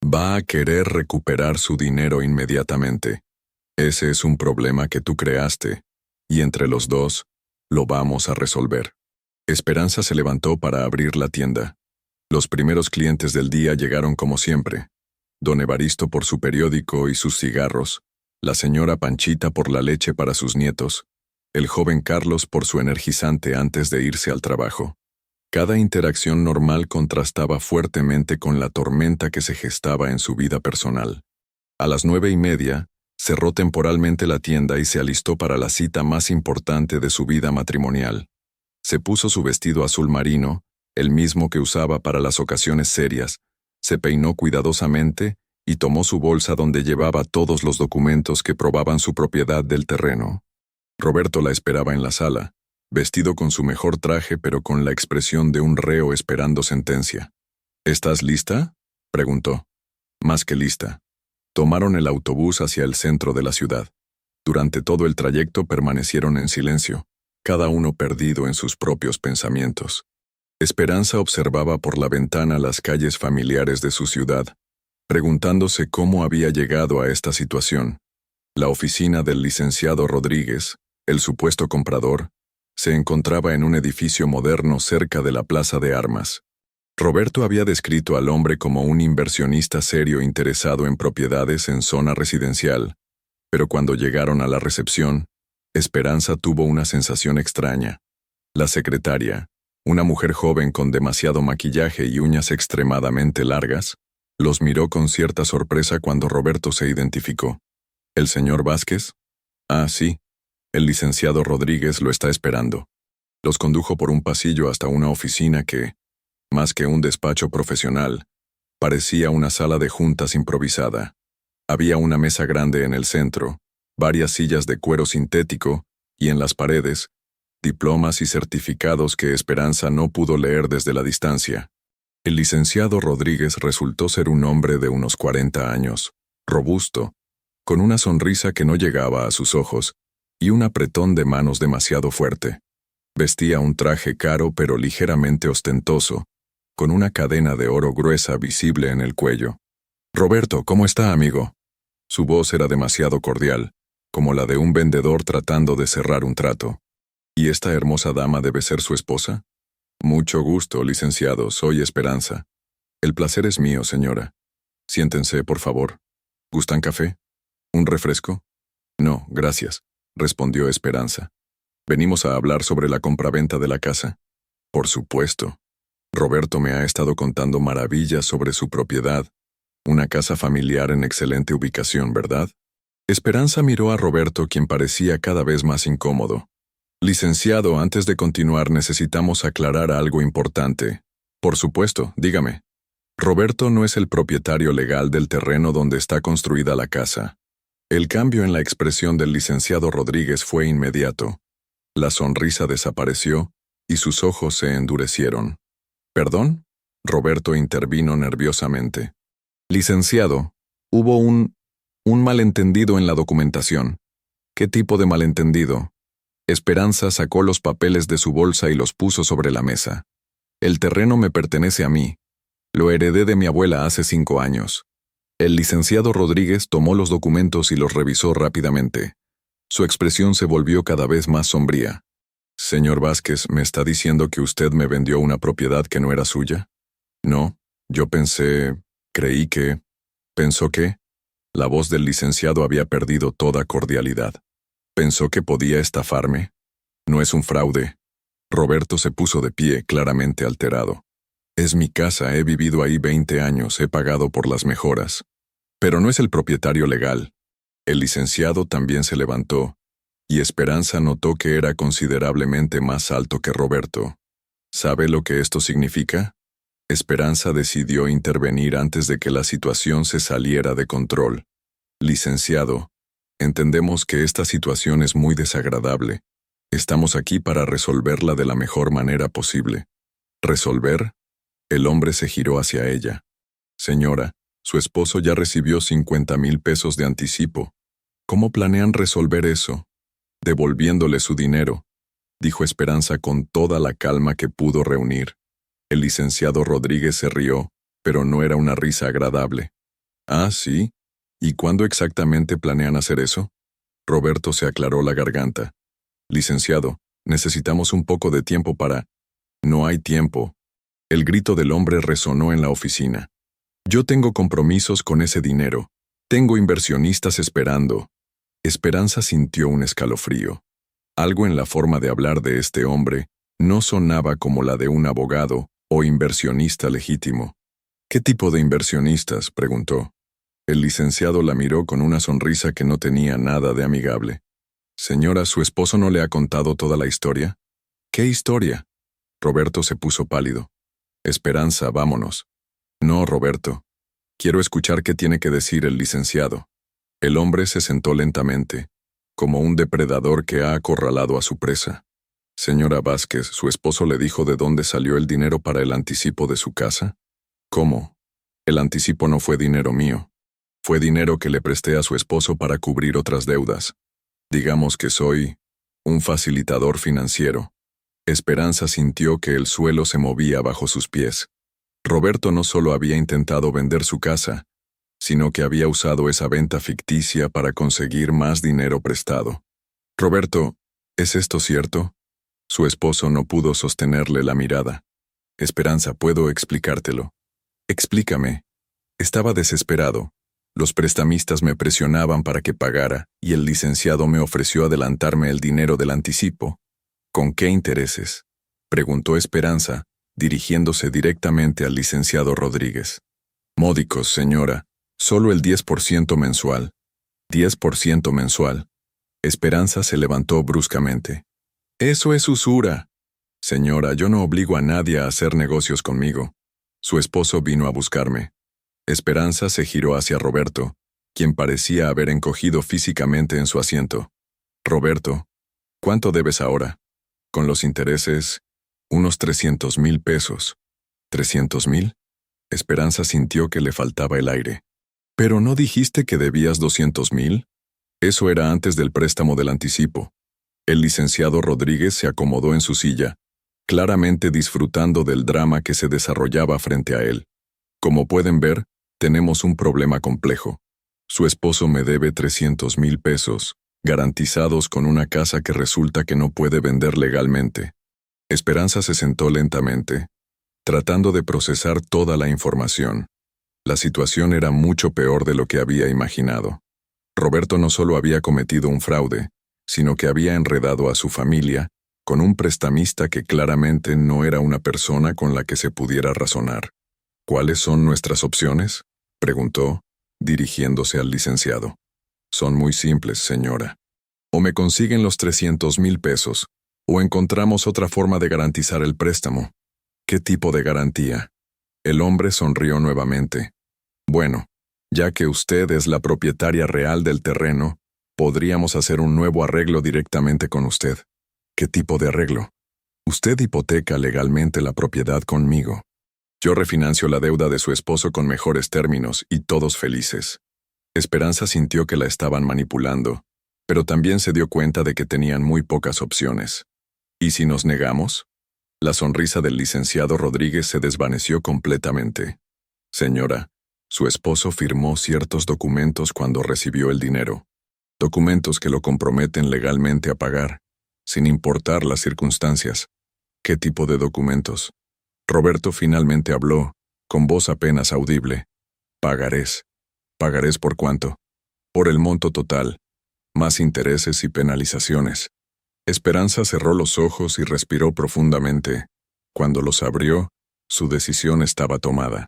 S1: Va a querer recuperar su dinero inmediatamente. Ese es un problema que tú creaste, y entre los dos, lo vamos a resolver». Esperanza se levantó para abrir la tienda. Los primeros clientes del día llegaron como siempre. Don Evaristo por su periódico y sus cigarros, la señora Panchita por la leche para sus nietos, el joven Carlos por su energizante antes de irse al trabajo. Cada interacción normal contrastaba fuertemente con la tormenta que se gestaba en su vida personal. A las 9:30, cerró temporalmente la tienda y se alistó para la cita más importante de su vida matrimonial. Se puso su vestido azul marino, el mismo que usaba para las ocasiones serias, se peinó cuidadosamente y tomó su bolsa donde llevaba todos los documentos que probaban su propiedad del terreno. Roberto la esperaba en la sala, vestido con su mejor traje pero con la expresión de un reo esperando sentencia. «¿Estás lista?», preguntó. «Más que lista». Tomaron el autobús hacia el centro de la ciudad. Durante todo el trayecto permanecieron en silencio, cada uno perdido en sus propios pensamientos. Esperanza observaba por la ventana las calles familiares de su ciudad, preguntándose cómo había llegado a esta situación. La oficina del licenciado Rodríguez, el supuesto comprador, se encontraba en un edificio moderno cerca de la Plaza de Armas. Roberto había descrito al hombre como un inversionista serio interesado en propiedades en zona residencial, pero cuando llegaron a la recepción, Esperanza tuvo una sensación extraña. La secretaria, una mujer joven con demasiado maquillaje y uñas extremadamente largas, los miró con cierta sorpresa cuando Roberto se identificó. «¿El señor Vázquez?» «Ah, sí. El licenciado Rodríguez lo está esperando». Los condujo por un pasillo hasta una oficina que, más que un despacho profesional, parecía una sala de juntas improvisada. Había una mesa grande en el centro, varias sillas de cuero sintético y en las paredes, diplomas y certificados que Esperanza no pudo leer desde la distancia. El licenciado Rodríguez resultó ser un hombre de unos 40 años, robusto, con una sonrisa que no llegaba a sus ojos y un apretón de manos demasiado fuerte. Vestía un traje caro pero ligeramente ostentoso, con una cadena de oro gruesa visible en el cuello. «Roberto, ¿cómo está, amigo?» Su voz era demasiado cordial, como la de un vendedor tratando de cerrar un trato. «¿Y esta hermosa dama debe ser su esposa?» «Mucho gusto, licenciado, soy Esperanza». «El placer es mío, señora. Siéntense, por favor. ¿Gustan café? ¿Un refresco?» «No, gracias», respondió Esperanza. «Venimos a hablar sobre la compraventa de la casa». «Por supuesto. Roberto me ha estado contando maravillas sobre su propiedad. Una casa familiar en excelente ubicación, ¿verdad?» Esperanza miró a Roberto, quien parecía cada vez más incómodo. «Licenciado, antes de continuar necesitamos aclarar algo importante». «Por supuesto, dígame». «Roberto no es el propietario legal del terreno donde está construida la casa». El cambio en la expresión del licenciado Rodríguez fue inmediato. La sonrisa desapareció y sus ojos se endurecieron. «¿Perdón?» Roberto intervino nerviosamente. «Licenciado, hubo un malentendido en la documentación». «¿Qué tipo de malentendido?» Esperanza sacó los papeles de su bolsa y los puso sobre la mesa. «El terreno me pertenece a mí. Lo heredé de mi abuela hace 5 años». El licenciado Rodríguez tomó los documentos y los revisó rápidamente. Su expresión se volvió cada vez más sombría. «Señor Vázquez, ¿me está diciendo que usted me vendió una propiedad que no era suya?» «No, yo creí que... ¿Pensó qué?» La voz del licenciado había perdido toda cordialidad. «¿Pensó que podía estafarme? No es un fraude». Roberto se puso de pie, claramente alterado. «Es mi casa, he vivido ahí 20 años, he pagado por las mejoras. Pero no es el propietario legal». El licenciado también se levantó, y Esperanza notó que era considerablemente más alto que Roberto. ¿Sabe lo que esto significa? Esperanza decidió intervenir antes de que la situación se saliera de control. «Licenciado, entendemos que esta situación es muy desagradable. Estamos aquí para resolverla de la mejor manera posible». «¿Resolver?» El hombre se giró hacia ella. «Señora, su esposo ya recibió 50,000 pesos de anticipo. ¿Cómo planean resolver eso?» «Devolviéndole su dinero», dijo Esperanza con toda la calma que pudo reunir. El licenciado Rodríguez se rió, pero no era una risa agradable. «Ah, sí. ¿Y cuándo exactamente planean hacer eso?» Roberto se aclaró la garganta. «Licenciado, necesitamos un poco de tiempo para...» «No hay tiempo». El grito del hombre resonó en la oficina. «Yo tengo compromisos con ese dinero. Tengo inversionistas esperando». Esperanza sintió un escalofrío. Algo en la forma de hablar de este hombre no sonaba como la de un abogado o inversionista legítimo. «¿Qué tipo de inversionistas?», preguntó. El licenciado la miró con una sonrisa que no tenía nada de amigable. «Señora, ¿su esposo no le ha contado toda la historia?» «¿Qué historia?» Roberto se puso pálido. «Esperanza, vámonos». «No, Roberto. Quiero escuchar qué tiene que decir el licenciado». El hombre se sentó lentamente, como un depredador que ha acorralado a su presa. «Señora Vázquez, ¿su esposo le dijo de dónde salió el dinero para el anticipo de su casa?» «¿Cómo? El anticipo no fue dinero mío. Fue dinero que le presté a su esposo para cubrir otras deudas. Digamos que soy un facilitador financiero». Esperanza sintió que el suelo se movía bajo sus pies. Roberto no solo había intentado vender su casa, sino que había usado esa venta ficticia para conseguir más dinero prestado. «Roberto, ¿es esto cierto?» Su esposo no pudo sostenerle la mirada. «Esperanza, puedo explicártelo». «Explícame». Estaba desesperado. Los prestamistas me presionaban para que pagara y el licenciado me ofreció adelantarme el dinero del anticipo. «¿Con qué intereses?», preguntó Esperanza, dirigiéndose directamente al licenciado Rodríguez. «Módicos, señora. Solo el 10% mensual». «¿10% mensual?» Esperanza se levantó bruscamente. «Eso es usura». «Señora, yo no obligo a nadie a hacer negocios conmigo. Su esposo vino a buscarme». Esperanza se giró hacia Roberto, quien parecía haber encogido físicamente en su asiento. «Roberto, ¿cuánto debes ahora?» «Con los intereses, unos 300,000 pesos». ¿300,000? Esperanza sintió que le faltaba el aire. ¿Pero no dijiste que debías 200,000? Eso era antes del préstamo del anticipo. El licenciado Rodríguez se acomodó en su silla, claramente disfrutando del drama que se desarrollaba frente a él. Como pueden ver, tenemos un problema complejo. Su esposo me debe 300,000 pesos, garantizados con una casa que resulta que no puede vender legalmente. Esperanza se sentó lentamente, tratando de procesar toda la información. La situación era mucho peor de lo que había imaginado. Roberto no solo había cometido un fraude, sino que había enredado a su familia con un prestamista que claramente no era una persona con la que se pudiera razonar. ¿Cuáles son nuestras opciones?, preguntó, dirigiéndose al licenciado. Son muy simples, señora. O me consiguen los 300,000 pesos, o encontramos otra forma de garantizar el préstamo. ¿Qué tipo de garantía? El hombre sonrió nuevamente. Bueno, ya que usted es la propietaria real del terreno, podríamos hacer un nuevo arreglo directamente con usted. ¿Qué tipo de arreglo? Usted hipoteca legalmente la propiedad conmigo. Yo refinancio la deuda de su esposo con mejores términos y todos felices. Esperanza sintió que la estaban manipulando, pero también se dio cuenta de que tenían muy pocas opciones. ¿Y si nos negamos? La sonrisa del licenciado Rodríguez se desvaneció completamente. Señora, su esposo firmó ciertos documentos cuando recibió el dinero. Documentos que lo comprometen legalmente a pagar, sin importar las circunstancias. ¿Qué tipo de documentos? Roberto finalmente habló, con voz apenas audible. Pagarés. ¿Pagarés por cuánto? Por el monto total, más intereses y penalizaciones. Esperanza cerró los ojos y respiró profundamente. Cuando los abrió, su decisión estaba tomada.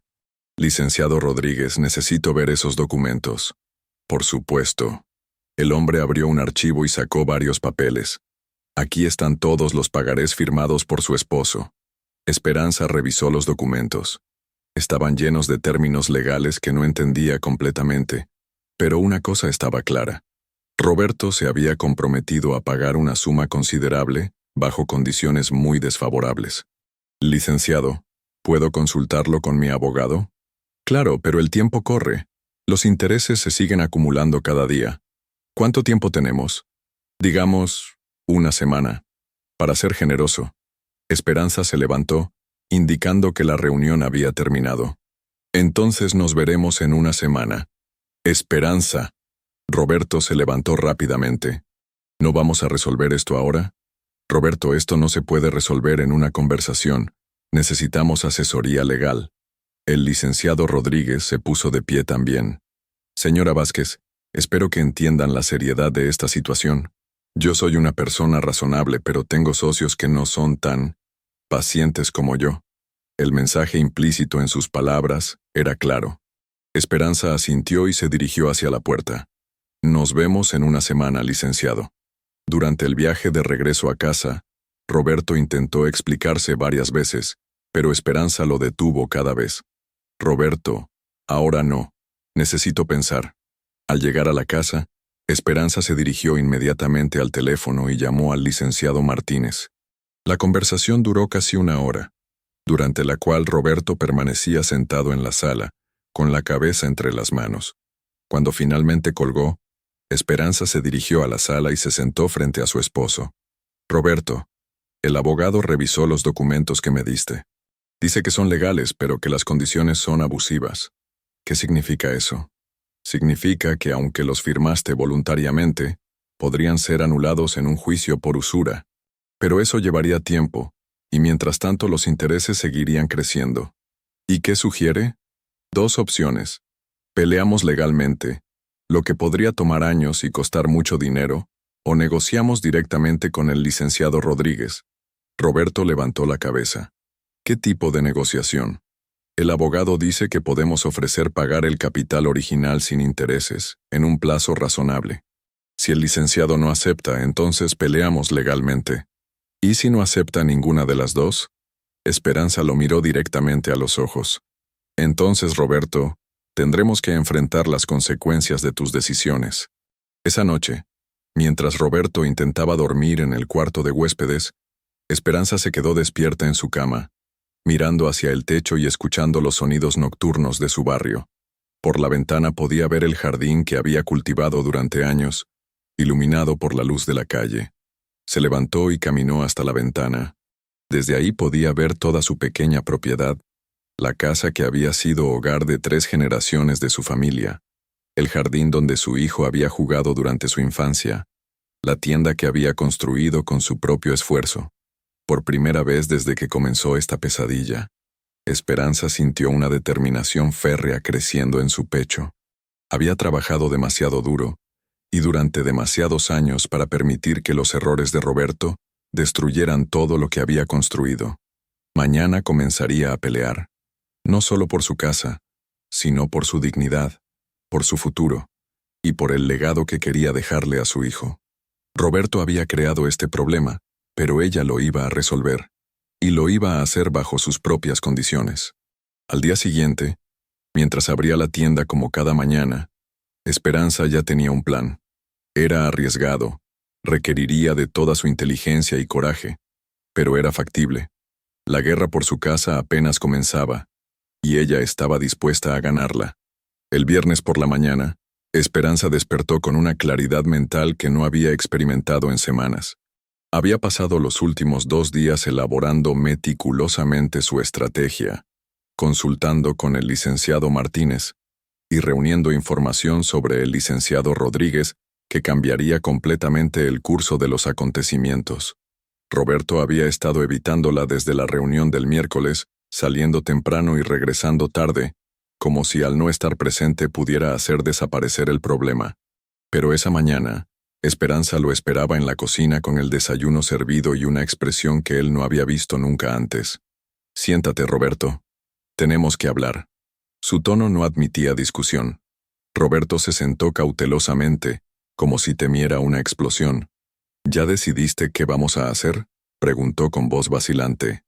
S1: Licenciado Rodríguez, necesito ver esos documentos. Por supuesto. El hombre abrió un archivo y sacó varios papeles. Aquí están todos los pagarés firmados por su esposo. Esperanza revisó los documentos. Estaban llenos de términos legales que no entendía completamente, pero una cosa estaba clara. Roberto se había comprometido a pagar una suma considerable, bajo condiciones muy desfavorables. Licenciado, ¿puedo consultarlo con mi abogado? Claro, pero el tiempo corre. Los intereses se siguen acumulando cada día. ¿Cuánto tiempo tenemos? Digamos, una semana. Para ser generoso. Esperanza se levantó, indicando que la reunión había terminado. Entonces nos veremos en una semana. Esperanza. Roberto se levantó rápidamente. ¿No vamos a resolver esto ahora? Roberto, esto no se puede resolver en una conversación. Necesitamos asesoría legal. El licenciado Rodríguez se puso de pie también. Señora Vázquez, espero que entiendan la seriedad de esta situación. Yo soy una persona razonable, pero tengo socios que no son tan pacientes como yo. El mensaje implícito en sus palabras era claro. Esperanza asintió y se dirigió hacia la puerta. Nos vemos en una semana, licenciado. Durante el viaje de regreso a casa, Roberto intentó explicarse varias veces, pero Esperanza lo detuvo cada vez. Roberto, ahora no. Necesito pensar. Al llegar a la casa, Esperanza se dirigió inmediatamente al teléfono y llamó al licenciado Martínez. La conversación duró casi una hora, durante la cual Roberto permanecía sentado en la sala, con la cabeza entre las manos. Cuando finalmente colgó, Esperanza se dirigió a la sala y se sentó frente a su esposo. Roberto, el abogado revisó los documentos que me diste. Dice que son legales, pero que las condiciones son abusivas. ¿Qué significa eso? Significa que aunque los firmaste voluntariamente, podrían ser anulados en un juicio por usura. Pero eso llevaría tiempo, y mientras tanto los intereses seguirían creciendo. ¿Y qué sugiere? 2 opciones. Peleamos legalmente, lo que podría tomar años y costar mucho dinero, o negociamos directamente con el licenciado Rodríguez. Roberto levantó la cabeza. ¿Qué tipo de negociación? El abogado dice que podemos ofrecer pagar el capital original sin intereses, en un plazo razonable. Si el licenciado no acepta, entonces peleamos legalmente. ¿Y si no acepta ninguna de las dos? Esperanza lo miró directamente a los ojos. Entonces, Roberto, tendremos que enfrentar las consecuencias de tus decisiones. Esa noche, mientras Roberto intentaba dormir en el cuarto de huéspedes, Esperanza se quedó despierta en su cama, mirando hacia el techo y escuchando los sonidos nocturnos de su barrio. Por la ventana podía ver el jardín que había cultivado durante años, iluminado por la luz de la calle. Se levantó y caminó hasta la ventana. Desde ahí podía ver toda su pequeña propiedad, la casa que había sido hogar de 3 generaciones de su familia, el jardín donde su hijo había jugado durante su infancia, la tienda que había construido con su propio esfuerzo. Por primera vez desde que comenzó esta pesadilla, Esperanza sintió una determinación férrea creciendo en su pecho. Había trabajado demasiado duro y durante demasiados años para permitir que los errores de Roberto destruyeran todo lo que había construido. Mañana comenzaría a pelear, no solo por su casa, sino por su dignidad, por su futuro y por el legado que quería dejarle a su hijo. Roberto había creado este problema, pero ella lo iba a resolver, y lo iba a hacer bajo sus propias condiciones. Al día siguiente, mientras abría la tienda como cada mañana, Esperanza ya tenía un plan. Era arriesgado, requeriría de toda su inteligencia y coraje, pero era factible. La guerra por su casa apenas comenzaba, y ella estaba dispuesta a ganarla. El viernes por la mañana, Esperanza despertó con una claridad mental que no había experimentado en semanas. Había pasado los últimos 2 días elaborando meticulosamente su estrategia, consultando con el licenciado Martínez y reuniendo información sobre el licenciado Rodríguez que cambiaría completamente el curso de los acontecimientos. Roberto había estado evitándola desde la reunión del miércoles, saliendo temprano y regresando tarde, como si al no estar presente pudiera hacer desaparecer el problema. Pero esa mañana, Esperanza lo esperaba en la cocina con el desayuno servido y una expresión que él no había visto nunca antes. «Siéntate, Roberto. Tenemos que hablar». Su tono no admitía discusión. Roberto se sentó cautelosamente, como si temiera una explosión. «¿Ya decidiste qué vamos a hacer?», preguntó con voz vacilante.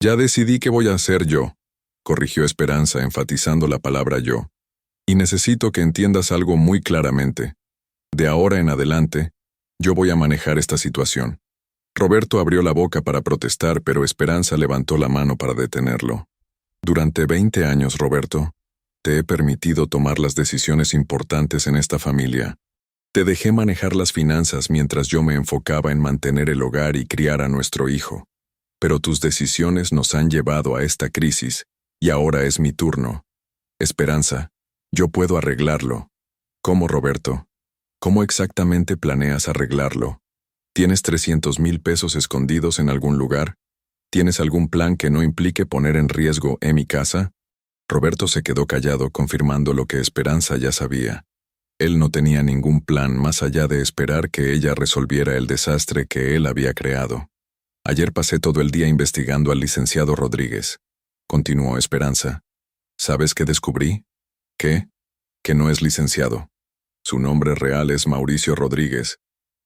S1: «Ya decidí qué voy a hacer yo», corrigió Esperanza enfatizando la palabra yo. «Y necesito que entiendas algo muy claramente. De ahora en adelante, yo voy a manejar esta situación». Roberto abrió la boca para protestar, pero Esperanza levantó la mano para detenerlo. «Durante 20 años, Roberto, te he permitido tomar las decisiones importantes en esta familia. Te dejé manejar las finanzas mientras yo me enfocaba en mantener el hogar y criar a nuestro hijo. Pero tus decisiones nos han llevado a esta crisis, y ahora es mi turno. Esperanza, yo puedo arreglarlo». «¿Cómo, Roberto? ¿Cómo exactamente planeas arreglarlo? ¿Tienes 300,000 pesos escondidos en algún lugar? ¿Tienes algún plan que no implique poner en riesgo mi casa?» Roberto se quedó callado, confirmando lo que Esperanza ya sabía. Él no tenía ningún plan más allá de esperar que ella resolviera el desastre que él había creado. «Ayer pasé todo el día investigando al licenciado Rodríguez», continuó Esperanza. «¿Sabes qué descubrí? ¿Qué? Que no es licenciado. Su nombre real es Mauricio Rodríguez,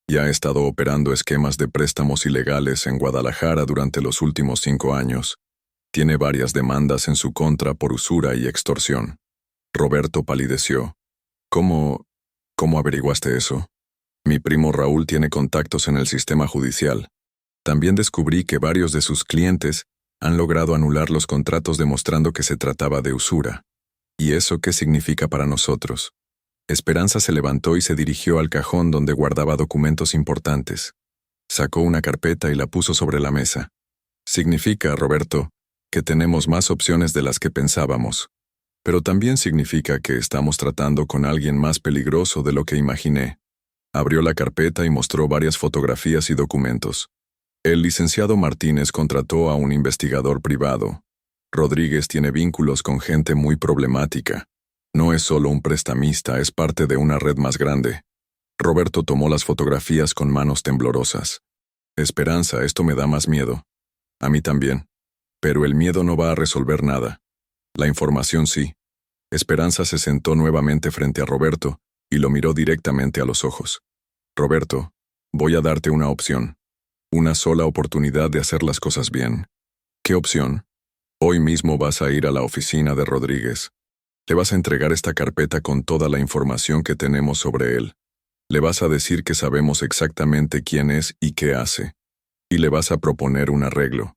S1: y ha estado operando esquemas de préstamos ilegales en Guadalajara durante los últimos 5 años. Tiene varias demandas en su contra por usura y extorsión». Roberto palideció. «¿Cómo averiguaste eso?» «Mi primo Raúl tiene contactos en el sistema judicial. También descubrí que varios de sus clientes han logrado anular los contratos demostrando que se trataba de usura. ¿Y eso qué significa para nosotros?» Esperanza se levantó y se dirigió al cajón donde guardaba documentos importantes. Sacó una carpeta y la puso sobre la mesa. «Significa, Roberto, que tenemos más opciones de las que pensábamos. Pero también significa que estamos tratando con alguien más peligroso de lo que imaginé». Abrió la carpeta y mostró varias fotografías y documentos. «El licenciado Martínez contrató a un investigador privado. Rodríguez tiene vínculos con gente muy problemática. No es solo un prestamista, es parte de una red más grande». Roberto tomó las fotografías con manos temblorosas. «Esperanza, esto me da más miedo». «A mí también. Pero el miedo no va a resolver nada. La información sí». Esperanza se sentó nuevamente frente a Roberto y lo miró directamente a los ojos. «Roberto, voy a darte una opción. Una sola oportunidad de hacer las cosas bien». «¿Qué opción?» «Hoy mismo vas a ir a la oficina de Rodríguez. Le vas a entregar esta carpeta con toda la información que tenemos sobre él. Le vas a decir que sabemos exactamente quién es y qué hace. Y le vas a proponer un arreglo».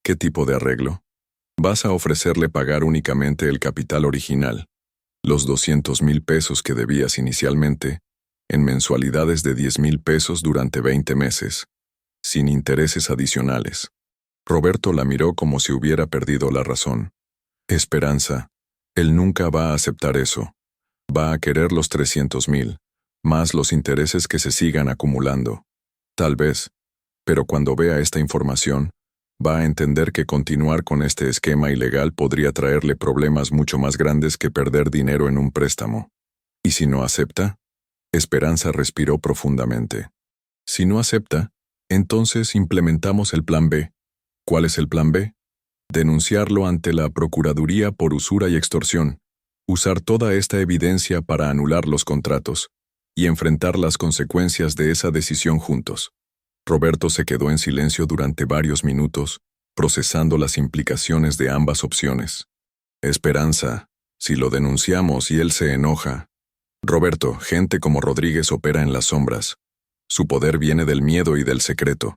S1: «¿Qué tipo de arreglo?» Vas a ofrecerle pagar únicamente el capital original, los 200,000 pesos que debías inicialmente, en mensualidades de 10,000 pesos durante 20 meses, sin intereses adicionales. Roberto la miró como si hubiera perdido la razón. Esperanza, él nunca va a aceptar eso. Va a querer los 300,000, más los intereses que se sigan acumulando. Tal vez, pero cuando vea esta información, va a entender que continuar con este esquema ilegal podría traerle problemas mucho más grandes que perder dinero en un préstamo. ¿Y si no acepta? Esperanza respiró profundamente. Si no acepta, entonces implementamos el plan B. ¿Cuál es el plan B? Denunciarlo ante la Procuraduría por usura y extorsión, usar toda esta evidencia para anular los contratos y enfrentar las consecuencias de esa decisión juntos. Roberto se quedó en silencio durante varios minutos, procesando las implicaciones de ambas opciones. Esperanza, si lo denunciamos y él se enoja. Roberto, gente como Rodríguez opera en las sombras. Su poder viene del miedo y del secreto.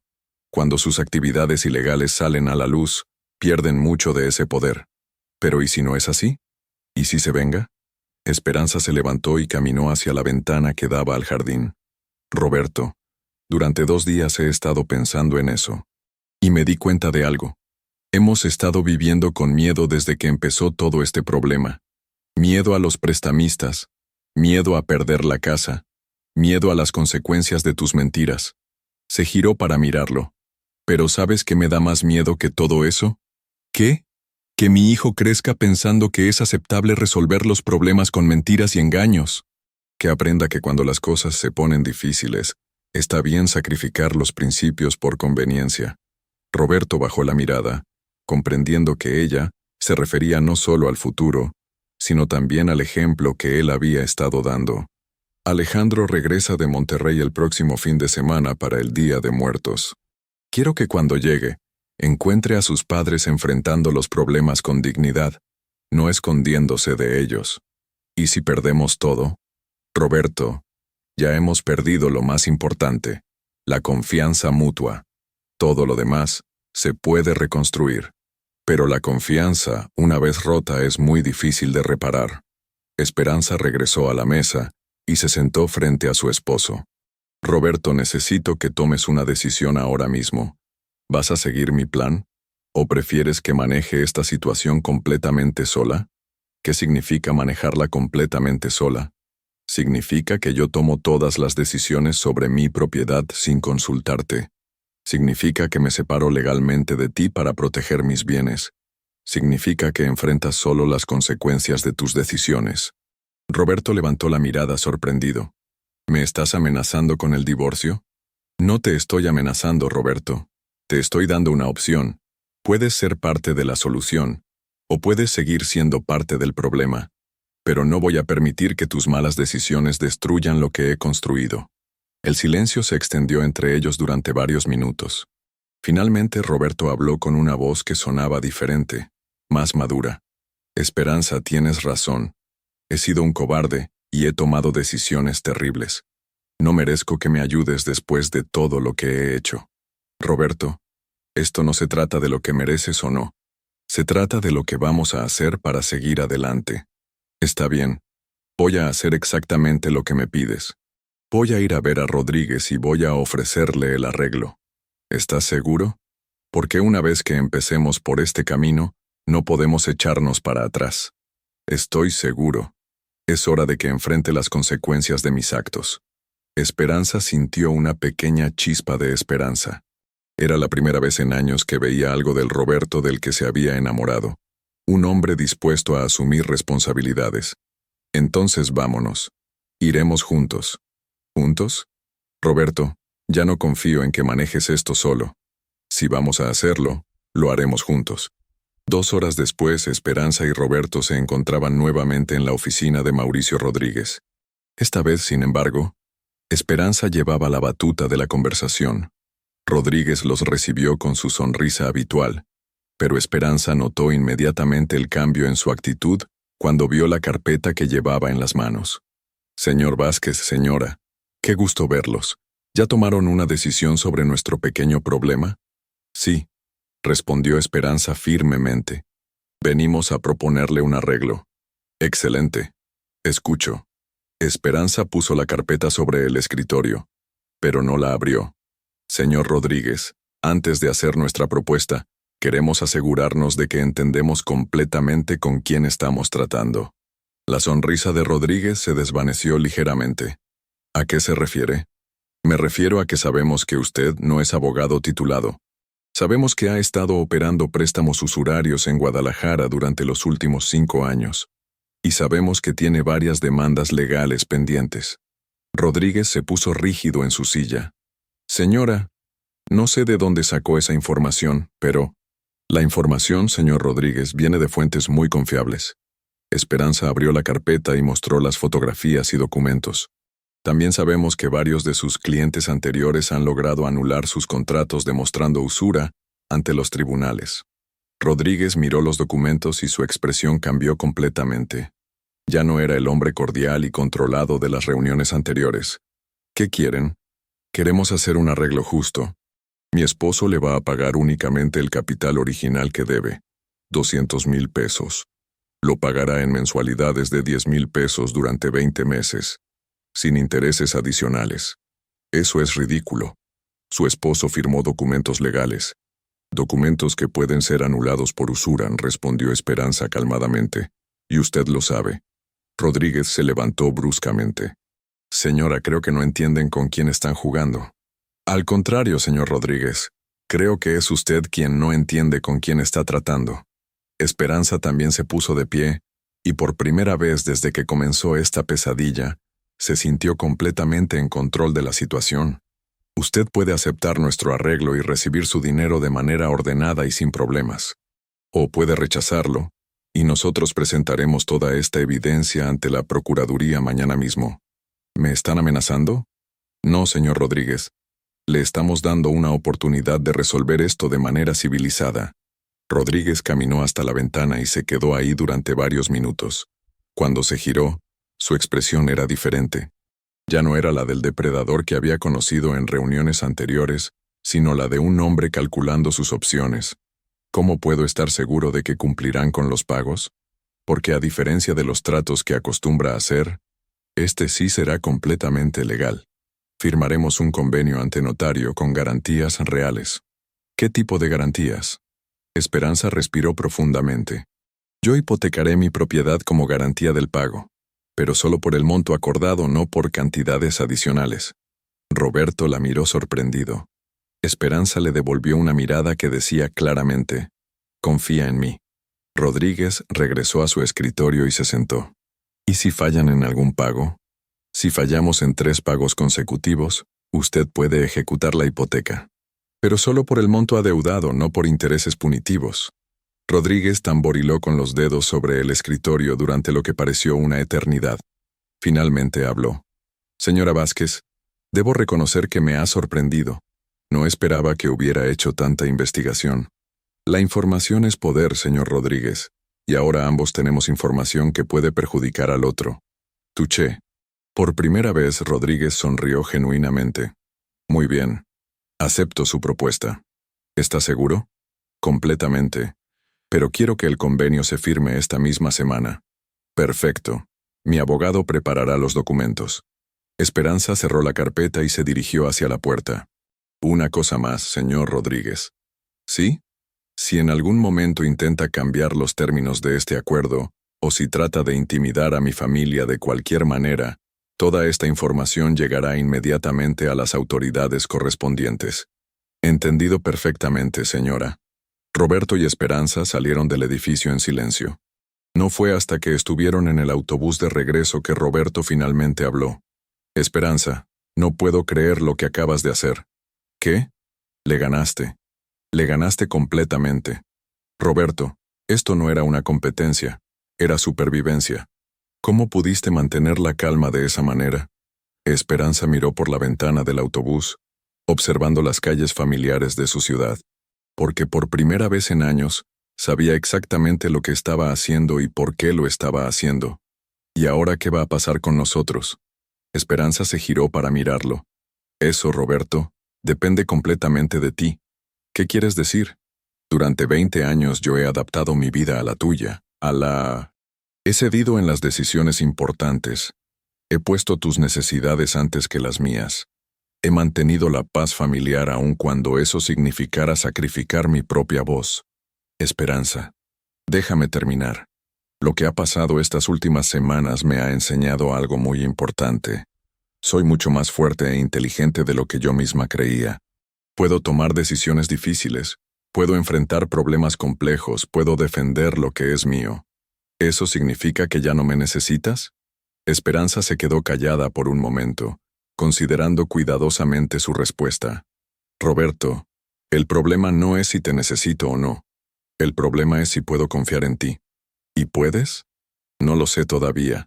S1: Cuando sus actividades ilegales salen a la luz, pierden mucho de ese poder. Pero ¿y si no es así? ¿Y si se venga? Esperanza se levantó y caminó hacia la ventana que daba al jardín. Roberto, durante 2 días he estado pensando en eso. Y me di cuenta de algo. Hemos estado viviendo con miedo desde que empezó todo este problema. Miedo a los prestamistas, miedo a perder la casa, miedo a las consecuencias de tus mentiras. Se giró para mirarlo. ¿Pero sabes qué me da más miedo que todo eso? ¿Qué? Que mi hijo crezca pensando que es aceptable resolver los problemas con mentiras y engaños. Que aprenda que cuando las cosas se ponen difíciles, está bien sacrificar los principios por conveniencia. Roberto bajó la mirada, comprendiendo que ella se refería no solo al futuro, sino también al ejemplo que él había estado dando. Alejandro regresa de Monterrey el próximo fin de semana para el Día de Muertos. Quiero que cuando llegue, encuentre a sus padres enfrentando los problemas con dignidad, no escondiéndose de ellos. ¿Y si perdemos todo? Roberto, ya hemos perdido lo más importante, la confianza mutua. Todo lo demás se puede reconstruir. Pero la confianza, una vez rota, es muy difícil de reparar. Esperanza regresó a la mesa y se sentó frente a su esposo. Roberto, necesito que tomes una decisión ahora mismo. ¿Vas a seguir mi plan? ¿O prefieres que maneje esta situación completamente sola? ¿Qué significa manejarla completamente sola? Significa que yo tomo todas las decisiones sobre mi propiedad sin consultarte. Significa que me separo legalmente de ti para proteger mis bienes. Significa que enfrentas solo las consecuencias de tus decisiones. Roberto levantó la mirada sorprendido. ¿Me estás amenazando con el divorcio? No te estoy amenazando, Roberto. Te estoy dando una opción. Puedes ser parte de la solución, o puedes seguir siendo parte del problema. Pero no voy a permitir que tus malas decisiones destruyan lo que he construido. El silencio se extendió entre ellos durante varios minutos. Finalmente Roberto habló con una voz que sonaba diferente, más madura. Esperanza, tienes razón. He sido un cobarde y he tomado decisiones terribles. No merezco que me ayudes después de todo lo que he hecho. Roberto, esto no se trata de lo que mereces o no. Se trata de lo que vamos a hacer para seguir adelante. Está bien. Voy a hacer exactamente lo que me pides. Voy a ir a ver a Rodríguez y voy a ofrecerle el arreglo. ¿Estás seguro? Porque una vez que empecemos por este camino, no podemos echarnos para atrás. Estoy seguro. Es hora de que enfrente las consecuencias de mis actos. Esperanza sintió una pequeña chispa de esperanza. Era la primera vez en años que veía algo del Roberto del que se había enamorado. Un hombre dispuesto a asumir responsabilidades. Entonces vámonos. Iremos juntos. ¿Juntos? Roberto, ya no confío en que manejes esto solo. Si vamos a hacerlo, lo haremos juntos. 2 horas después, Esperanza y Roberto se encontraban nuevamente en la oficina de Mauricio Rodríguez. Esta vez, sin embargo, Esperanza llevaba la batuta de la conversación. Rodríguez los recibió con su sonrisa habitual, pero Esperanza notó inmediatamente el cambio en su actitud cuando vio la carpeta que llevaba en las manos. Señor Vázquez, señora, qué gusto verlos. ¿Ya tomaron una decisión sobre nuestro pequeño problema? Sí, respondió Esperanza firmemente. Venimos a proponerle un arreglo. Excelente. Escucho. Esperanza puso la carpeta sobre el escritorio, pero no la abrió. Señor Rodríguez, antes de hacer nuestra propuesta, queremos asegurarnos de que entendemos completamente con quién estamos tratando. La sonrisa de Rodríguez se desvaneció ligeramente. ¿A qué se refiere? Me refiero a que sabemos que usted no es abogado titulado. Sabemos que ha estado operando préstamos usurarios en Guadalajara durante los últimos 5 años. Y sabemos que tiene varias demandas legales pendientes. Rodríguez se puso rígido en su silla. Señora, no sé de dónde sacó esa información, pero la información, señor Rodríguez, viene de fuentes muy confiables. Esperanza abrió la carpeta y mostró las fotografías y documentos. También sabemos que varios de sus clientes anteriores han logrado anular sus contratos demostrando usura ante los tribunales. Rodríguez miró los documentos y su expresión cambió completamente. Ya no era el hombre cordial y controlado de las reuniones anteriores. ¿Qué quieren? Queremos hacer un arreglo justo. Mi esposo le va a pagar únicamente el capital original que debe, 200,000 pesos. Lo pagará en mensualidades de 10,000 pesos durante 20 meses, sin intereses adicionales. Eso es ridículo. Su esposo firmó documentos legales. Documentos que pueden ser anulados por usura, respondió Esperanza calmadamente. Y usted lo sabe. Rodríguez se levantó bruscamente. Señora, creo que no entienden con quién están jugando. Al contrario, señor Rodríguez, creo que es usted quien no entiende con quién está tratando. Esperanza también se puso de pie, y por primera vez desde que comenzó esta pesadilla, se sintió completamente en control de la situación. Usted puede aceptar nuestro arreglo y recibir su dinero de manera ordenada y sin problemas. O puede rechazarlo, y nosotros presentaremos toda esta evidencia ante la Procuraduría mañana mismo. ¿Me están amenazando? No, señor Rodríguez. Le estamos dando una oportunidad de resolver esto de manera civilizada. Rodríguez caminó hasta la ventana y se quedó ahí durante varios minutos. Cuando se giró, su expresión era diferente. Ya no era la del depredador que había conocido en reuniones anteriores, sino la de un hombre calculando sus opciones. ¿Cómo puedo estar seguro de que cumplirán con los pagos? Porque a diferencia de los tratos que acostumbra hacer, este sí será completamente legal. Firmaremos un convenio ante notario con garantías reales. ¿Qué tipo de garantías? Esperanza respiró profundamente. Yo hipotecaré mi propiedad como garantía del pago, pero solo por el monto acordado, no por cantidades adicionales. Roberto la miró sorprendido. Esperanza le devolvió una mirada que decía claramente, «Confía en mí». Rodríguez regresó a su escritorio y se sentó. ¿Y si fallan en algún pago? Si fallamos en 3 pagos consecutivos, usted puede ejecutar la hipoteca. Pero solo por el monto adeudado, no por intereses punitivos. Rodríguez tamboriló con los dedos sobre el escritorio durante lo que pareció una eternidad. Finalmente habló. Señora Vázquez, debo reconocer que me ha sorprendido. No esperaba que hubiera hecho tanta investigación. La información es poder, señor Rodríguez, y ahora ambos tenemos información que puede perjudicar al otro. Touché. Por primera vez Rodríguez sonrió genuinamente. Muy bien. Acepto su propuesta. ¿Está seguro? Completamente. Pero quiero que el convenio se firme esta misma semana. Perfecto. Mi abogado preparará los documentos. Esperanza cerró la carpeta y se dirigió hacia la puerta. Una cosa más, señor Rodríguez. ¿Sí? Si en algún momento intenta cambiar los términos de este acuerdo, o si trata de intimidar a mi familia de cualquier manera, toda esta información llegará inmediatamente a las autoridades correspondientes. Entendido perfectamente, señora. Roberto y Esperanza salieron del edificio en silencio. No fue hasta que estuvieron en el autobús de regreso que Roberto finalmente habló. Esperanza, no puedo creer lo que acabas de hacer. ¿Qué? Le ganaste. Le ganaste completamente. Roberto, esto no era una competencia, era supervivencia. ¿Cómo pudiste mantener la calma de esa manera? Esperanza miró por la ventana del autobús, observando las calles familiares de su ciudad, porque por primera vez en años, sabía exactamente lo que estaba haciendo y por qué lo estaba haciendo. ¿Y ahora qué va a pasar con nosotros? Esperanza se giró para mirarlo. Eso, Roberto, depende completamente de ti. ¿Qué quieres decir? Durante 20 años yo he adaptado mi vida a la tuya, He cedido en las decisiones importantes. He puesto tus necesidades antes que las mías. He mantenido la paz familiar aun cuando eso significara sacrificar mi propia voz. Esperanza. Déjame terminar. Lo que ha pasado estas últimas semanas me ha enseñado algo muy importante. Soy mucho más fuerte e inteligente de lo que yo misma creía. Puedo tomar decisiones difíciles, puedo enfrentar problemas complejos, puedo defender lo que es mío. ¿Eso significa que ya no me necesitas? Esperanza se quedó callada por un momento, considerando cuidadosamente su respuesta. Roberto, el problema no es si te necesito o no. El problema es si puedo confiar en ti. ¿Y puedes? No lo sé todavía.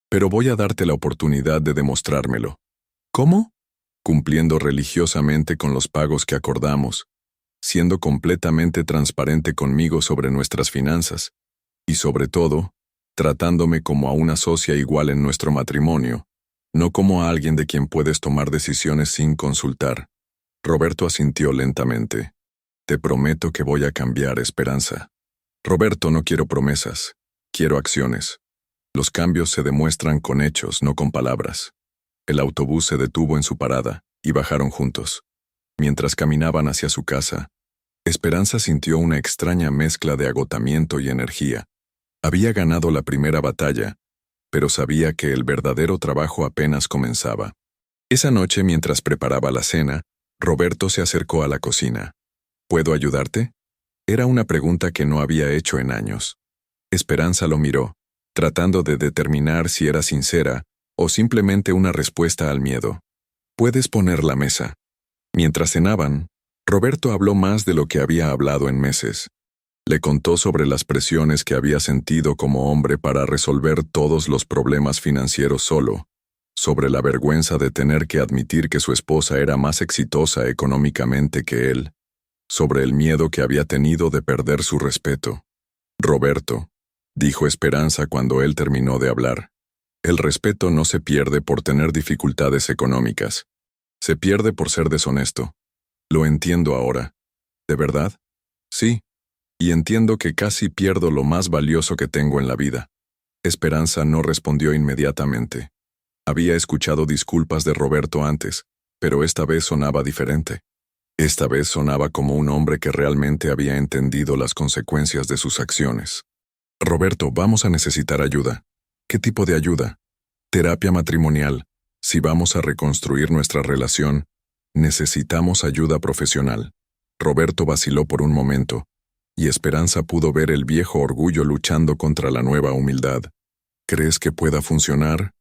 S1: Pero voy a darte la oportunidad de demostrármelo. ¿Cómo? Cumpliendo religiosamente con los pagos que acordamos, siendo completamente transparente conmigo sobre nuestras finanzas, y sobre todo, tratándome como a una socia igual en nuestro matrimonio, no como a alguien de quien puedes tomar decisiones sin consultar. Roberto asintió lentamente. Te prometo que voy a cambiar, Esperanza. Roberto, no quiero promesas, quiero acciones. Los cambios se demuestran con hechos, no con palabras. El autobús se detuvo en su parada y bajaron juntos. Mientras caminaban hacia su casa, Esperanza sintió una extraña mezcla de agotamiento y energía. Había ganado la primera batalla, pero sabía que el verdadero trabajo apenas comenzaba. Esa noche, mientras preparaba la cena, Roberto se acercó a la cocina. ¿Puedo ayudarte? Era una pregunta que no había hecho en años. Esperanza lo miró, tratando de determinar si era sincera o simplemente una respuesta al miedo. ¿Puedes poner la mesa? Mientras cenaban, Roberto habló más de lo que había hablado en meses. Le contó sobre las presiones que había sentido como hombre para resolver todos los problemas financieros solo, sobre la vergüenza de tener que admitir que su esposa era más exitosa económicamente que él, sobre el miedo que había tenido de perder su respeto. Roberto, dijo Esperanza cuando él terminó de hablar, el respeto no se pierde por tener dificultades económicas. Se pierde por ser deshonesto. Lo entiendo ahora. ¿De verdad? Sí. Y entiendo que casi pierdo lo más valioso que tengo en la vida. Esperanza no respondió inmediatamente. Había escuchado disculpas de Roberto antes, pero esta vez sonaba diferente. Esta vez sonaba como un hombre que realmente había entendido las consecuencias de sus acciones. Roberto, vamos a necesitar ayuda. ¿Qué tipo de ayuda? Terapia matrimonial. Si vamos a reconstruir nuestra relación, necesitamos ayuda profesional. Roberto vaciló por un momento, y Esperanza pudo ver el viejo orgullo luchando contra la nueva humildad. ¿Crees que pueda funcionar?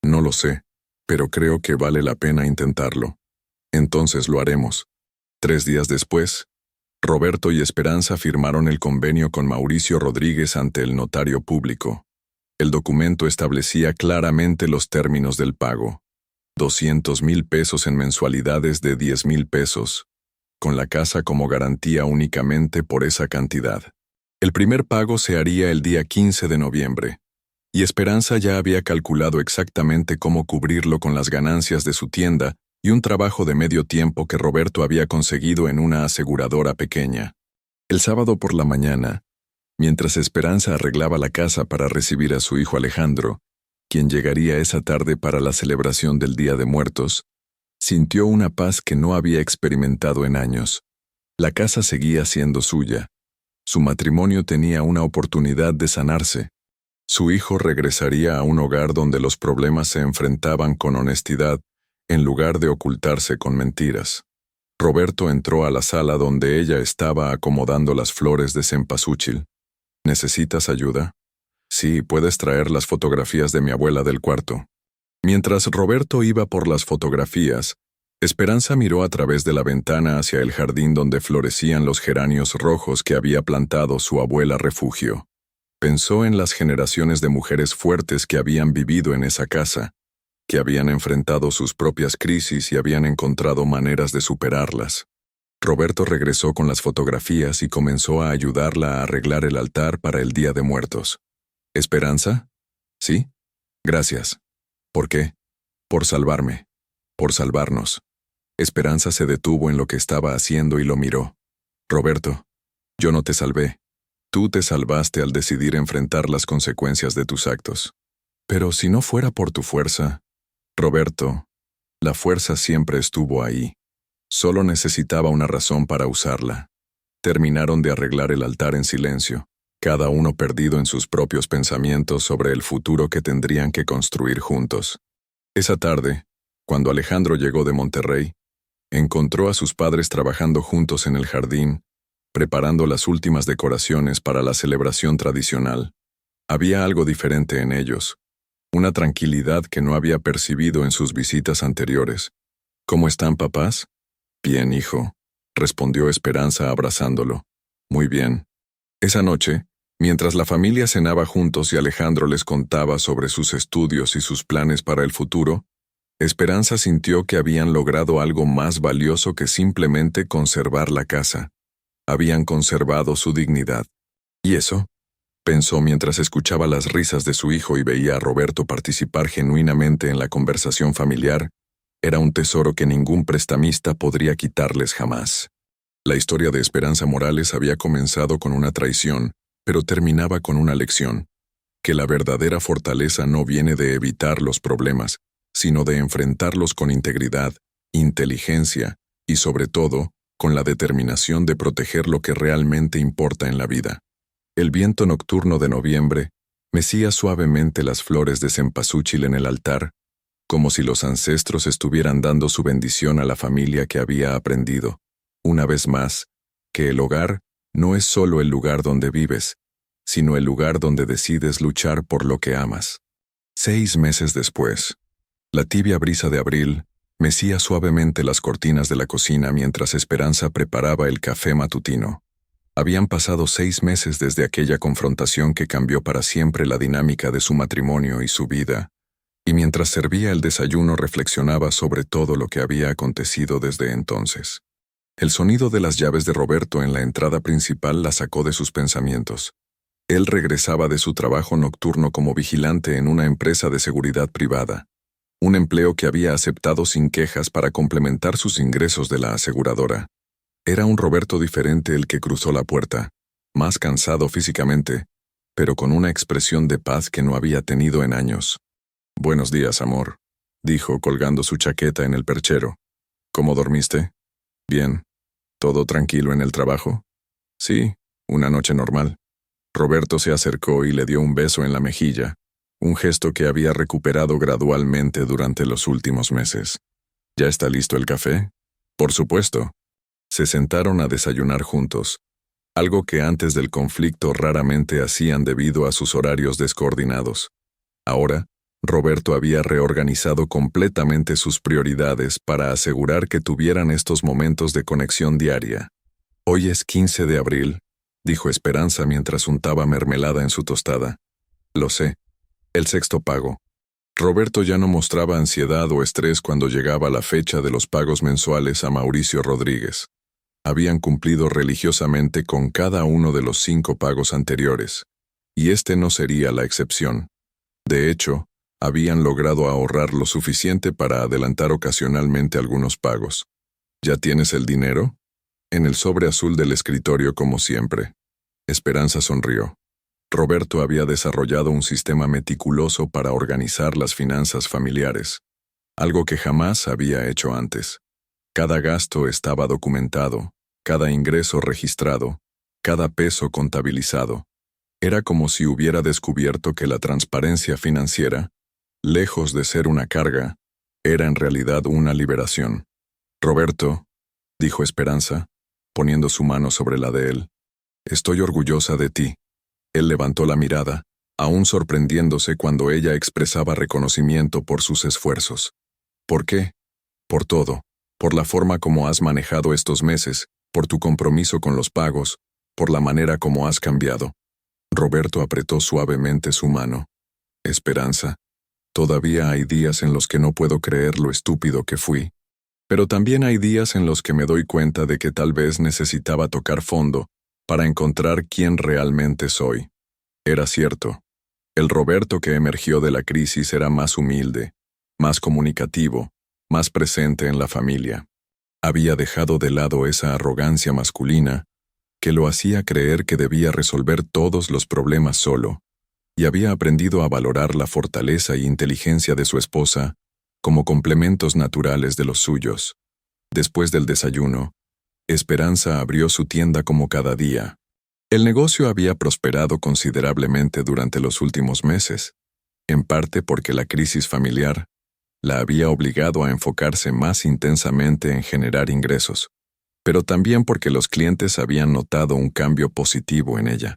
S1: No lo sé, pero creo que vale la pena intentarlo. Entonces lo haremos. 3 días después, Roberto y Esperanza firmaron el convenio con Mauricio Rodríguez ante el notario público. El documento establecía claramente los términos del pago. 200,000 pesos en mensualidades de 10,000 pesos, con la casa como garantía únicamente por esa cantidad. El primer pago se haría el día 15 de noviembre, y Esperanza ya había calculado exactamente cómo cubrirlo con las ganancias de su tienda y un trabajo de medio tiempo que Roberto había conseguido en una aseguradora pequeña. El sábado por la mañana, mientras Esperanza arreglaba la casa para recibir a su hijo Alejandro, quien llegaría esa tarde para la celebración del Día de Muertos, sintió una paz que no había experimentado en años. La casa seguía siendo suya. Su matrimonio tenía una oportunidad de sanarse. Su hijo regresaría a un hogar donde los problemas se enfrentaban con honestidad, en lugar de ocultarse con mentiras. Roberto entró a la sala donde ella estaba acomodando las flores de cempasúchil. ¿Necesitas ayuda? Sí, puedes traer las fotografías de mi abuela del cuarto. Mientras Roberto iba por las fotografías, Esperanza miró a través de la ventana hacia el jardín donde florecían los geranios rojos que había plantado su abuela refugio. Pensó en las generaciones de mujeres fuertes que habían vivido en esa casa, que habían enfrentado sus propias crisis y habían encontrado maneras de superarlas. Roberto regresó con las fotografías y comenzó a ayudarla a arreglar el altar para el Día de Muertos. ¿Esperanza? ¿Sí? Gracias. ¿Por qué? Por salvarme. Por salvarnos. Esperanza se detuvo en lo que estaba haciendo y lo miró. Roberto, Yo no te salvé. Tú te salvaste al decidir enfrentar las consecuencias de tus actos. Pero si no fuera por tu fuerza, Roberto, la fuerza siempre estuvo ahí. Solo necesitaba una razón para usarla. Terminaron de arreglar el altar en silencio, cada uno perdido en sus propios pensamientos sobre el futuro que tendrían que construir juntos. Esa tarde, cuando Alejandro llegó de Monterrey, encontró a sus padres trabajando juntos en el jardín, preparando las últimas decoraciones para la celebración tradicional. Había algo diferente en ellos, una tranquilidad que no había percibido en sus visitas anteriores. ¿Cómo están, papás? Bien, hijo, respondió Esperanza abrazándolo. Muy bien. Esa noche, mientras la familia cenaba juntos y Alejandro les contaba sobre sus estudios y sus planes para el futuro, Esperanza sintió que habían logrado algo más valioso que simplemente conservar la casa. Habían conservado su dignidad. ¿Y eso?, pensó mientras escuchaba las risas de su hijo y veía a Roberto participar genuinamente en la conversación familiar. Era un tesoro que ningún prestamista podría quitarles jamás. La historia de Esperanza Morales había comenzado con una traición, pero terminaba con una lección: que la verdadera fortaleza no viene de evitar los problemas, sino de enfrentarlos con integridad, inteligencia y, sobre todo, con la determinación de proteger lo que realmente importa en la vida. El viento nocturno de noviembre mecía suavemente las flores de cempasúchil en el altar, como si los ancestros estuvieran dando su bendición a la familia que había aprendido, una vez más, que el hogar no es solo el lugar donde vives, sino el lugar donde decides luchar por lo que amas. 6 meses después, la tibia brisa de abril mecía suavemente las cortinas de la cocina mientras Esperanza preparaba el café matutino. Habían pasado 6 meses desde aquella confrontación que cambió para siempre la dinámica de su matrimonio y su vida, y mientras servía el desayuno reflexionaba sobre todo lo que había acontecido desde entonces. El sonido de las llaves de Roberto en la entrada principal la sacó de sus pensamientos. Él regresaba de su trabajo nocturno como vigilante en una empresa de seguridad privada, un empleo que había aceptado sin quejas para complementar sus ingresos de la aseguradora. Era un Roberto diferente el que cruzó la puerta, más cansado físicamente, pero con una expresión de paz que no había tenido en años. «Buenos días, amor», dijo colgando su chaqueta en el perchero. «¿Cómo dormiste?» «Bien. ¿Todo tranquilo en el trabajo?» «Sí, una noche normal». Roberto se acercó y le dio un beso en la mejilla, un gesto que había recuperado gradualmente durante los últimos meses. «¿Ya está listo el café?» «Por supuesto». Se sentaron a desayunar juntos, algo que antes del conflicto raramente hacían debido a sus horarios descoordinados. Ahora, Roberto había reorganizado completamente sus prioridades para asegurar que tuvieran estos momentos de conexión diaria. «Hoy es 15 de abril», dijo Esperanza mientras untaba mermelada en su tostada. «Lo sé. El 6º pago». Roberto ya no mostraba ansiedad o estrés cuando llegaba la fecha de los pagos mensuales a Mauricio Rodríguez. Habían cumplido religiosamente con cada uno de los 5 pagos anteriores, y este no sería la excepción. De hecho, habían logrado ahorrar lo suficiente para adelantar ocasionalmente algunos pagos. ¿Ya tienes el dinero? En el sobre azul del escritorio como siempre. Esperanza sonrió. Roberto había desarrollado un sistema meticuloso para organizar las finanzas familiares, algo que jamás había hecho antes. Cada gasto estaba documentado, cada ingreso registrado, cada peso contabilizado. Era como si hubiera descubierto que la transparencia financiera, lejos de ser una carga, era en realidad una liberación. «Roberto», dijo Esperanza, poniendo su mano sobre la de él, «estoy orgullosa de ti». Él levantó la mirada, aún sorprendiéndose cuando ella expresaba reconocimiento por sus esfuerzos. «¿Por qué?» «Por todo. Por la forma como has manejado estos meses, por tu compromiso con los pagos, por la manera como has cambiado». Roberto apretó suavemente su mano. «Esperanza, todavía hay días en los que no puedo creer lo estúpido que fui. Pero también hay días en los que me doy cuenta de que tal vez necesitaba tocar fondo para encontrar quién realmente soy». Era cierto. El Roberto que emergió de la crisis era más humilde, más comunicativo, más presente en la familia. Había dejado de lado esa arrogancia masculina que lo hacía creer que debía resolver todos los problemas solo, y había aprendido a valorar la fortaleza y inteligencia de su esposa como complementos naturales de los suyos. Después del desayuno, Esperanza abrió su tienda como cada día. El negocio había prosperado considerablemente durante los últimos meses, en parte porque la crisis familiar la había obligado a enfocarse más intensamente en generar ingresos, pero también porque los clientes habían notado un cambio positivo en ella.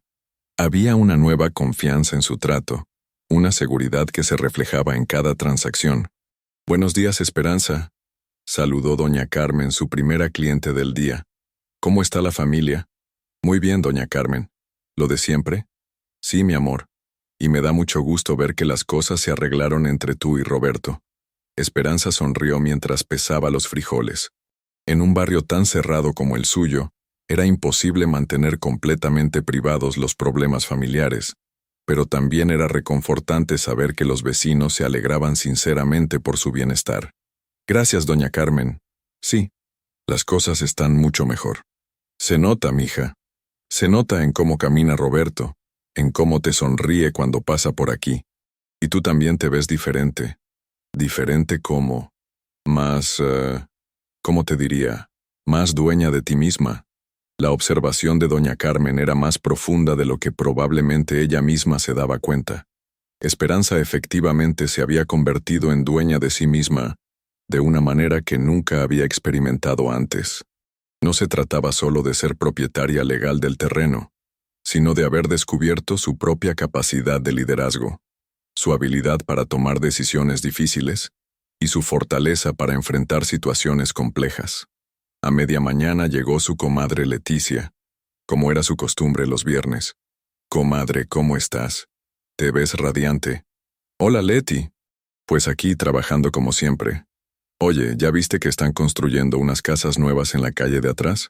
S1: Había una nueva confianza en su trato, una seguridad que se reflejaba en cada transacción. «Buenos días, Esperanza», saludó doña Carmen, su primera cliente del día. «¿Cómo está la familia?» «Muy bien, doña Carmen. ¿Lo de siempre?» «Sí, mi amor. Y me da mucho gusto ver que las cosas se arreglaron entre tú y Roberto». Esperanza sonrió mientras pesaba los frijoles. En un barrio tan cerrado como el suyo, era imposible mantener completamente privados los problemas familiares, pero también era reconfortante saber que los vecinos se alegraban sinceramente por su bienestar. «Gracias, doña Carmen. Sí, las cosas están mucho mejor. Se nota, mija. Se nota en cómo camina Roberto, en cómo te sonríe cuando pasa por aquí. Y tú también te ves diferente. Diferente como... más... ¿cómo te diría? Más dueña de ti misma». La observación de doña Carmen era más profunda de lo que probablemente ella misma se daba cuenta. Esperanza efectivamente se había convertido en dueña de sí misma, de una manera que nunca había experimentado antes. No se trataba solo de ser propietaria legal del terreno, sino de haber descubierto su propia capacidad de liderazgo, su habilidad para tomar decisiones difíciles y su fortaleza para enfrentar situaciones complejas. A media mañana llegó su comadre Leticia, como era su costumbre los viernes. «Comadre, ¿cómo estás? Te ves radiante». «Hola, Leti. Pues aquí trabajando como siempre. Oye, ¿ya viste que están construyendo unas casas nuevas en la calle de atrás?»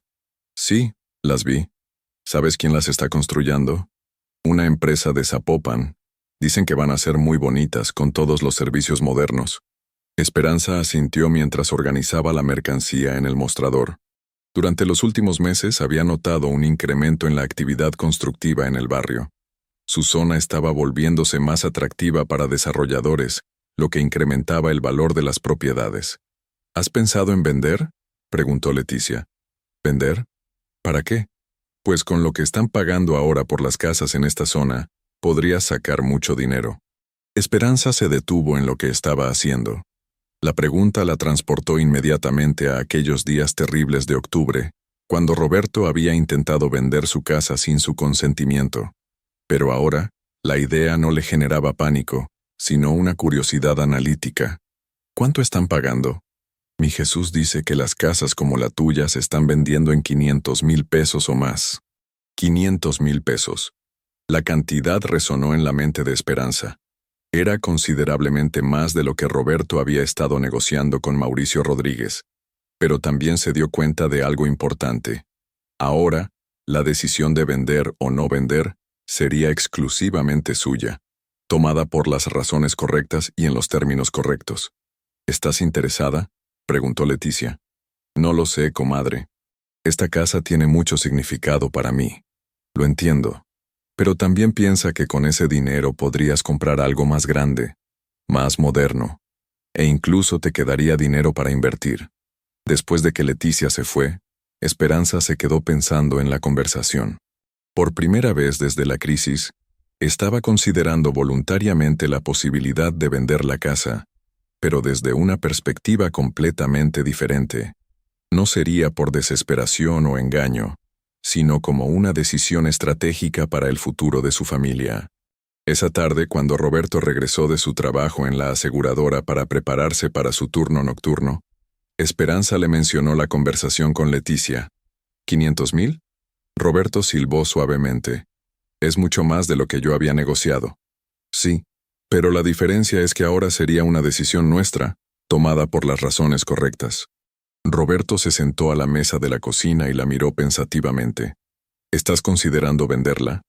S1: «Sí, las vi. ¿Sabes quién las está construyendo?» «Una empresa de Zapopan. Dicen que van a ser muy bonitas con todos los servicios modernos». Esperanza asintió mientras organizaba la mercancía en el mostrador. Durante los últimos meses había notado un incremento en la actividad constructiva en el barrio. Su zona estaba volviéndose más atractiva para desarrolladores, lo que incrementaba el valor de las propiedades. «¿Has pensado en vender?», preguntó Leticia. «¿Vender? ¿Para qué?» «Pues con lo que están pagando ahora por las casas en esta zona, podrías sacar mucho dinero». Esperanza se detuvo en lo que estaba haciendo. La pregunta la transportó inmediatamente a aquellos días terribles de octubre, cuando Roberto había intentado vender su casa sin su consentimiento. Pero ahora, la idea no le generaba pánico, sino una curiosidad analítica. «¿Cuánto están pagando?» «Mi Jesús dice que las casas como la tuya se están vendiendo en 500,000 pesos o más». 500,000 pesos. La cantidad resonó en la mente de Esperanza. Era considerablemente más de lo que Roberto había estado negociando con Mauricio Rodríguez, pero también se dio cuenta de algo importante. Ahora, la decisión de vender o no vender sería exclusivamente suya, tomada por las razones correctas y en los términos correctos. «¿Estás interesada?», preguntó Leticia. «No lo sé, comadre. Esta casa tiene mucho significado para mí. Lo entiendo. Pero también piensa que con ese dinero podrías comprar algo más grande, más moderno, e incluso te quedaría dinero para invertir». Después de que Leticia se fue, Esperanza se quedó pensando en la conversación. Por primera vez desde la crisis, estaba considerando voluntariamente la posibilidad de vender la casa, pero desde una perspectiva completamente diferente. No sería por desesperación o engaño, sino como una decisión estratégica para el futuro de su familia. Esa tarde, cuando Roberto regresó de su trabajo en la aseguradora para prepararse para su turno nocturno, Esperanza le mencionó la conversación con Leticia. «¿500,000?» Roberto silbó suavemente. «Es mucho más de lo que yo había negociado». «Sí, pero la diferencia es que ahora sería una decisión nuestra, tomada por las razones correctas». Roberto se sentó a la mesa de la cocina y la miró pensativamente. «¿Estás considerando venderla?»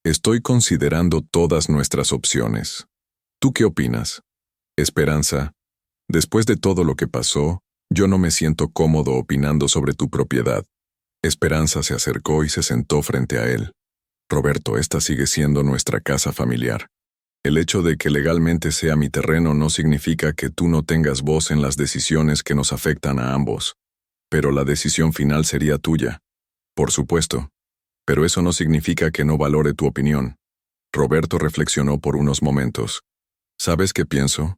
S1: «Estoy considerando todas nuestras opciones. ¿Tú qué opinas?» «Esperanza, después de todo lo que pasó, yo no me siento cómodo opinando sobre tu propiedad. Esperanza se acercó y se sentó frente a él. Roberto, esta sigue siendo nuestra casa familiar. El hecho de que legalmente sea mi terreno no significa que tú no tengas voz en las decisiones que nos afectan a ambos. Pero la decisión final sería tuya. Por supuesto. Pero eso no significa que no valore tu opinión. Roberto reflexionó por unos momentos. ¿Sabes qué pienso?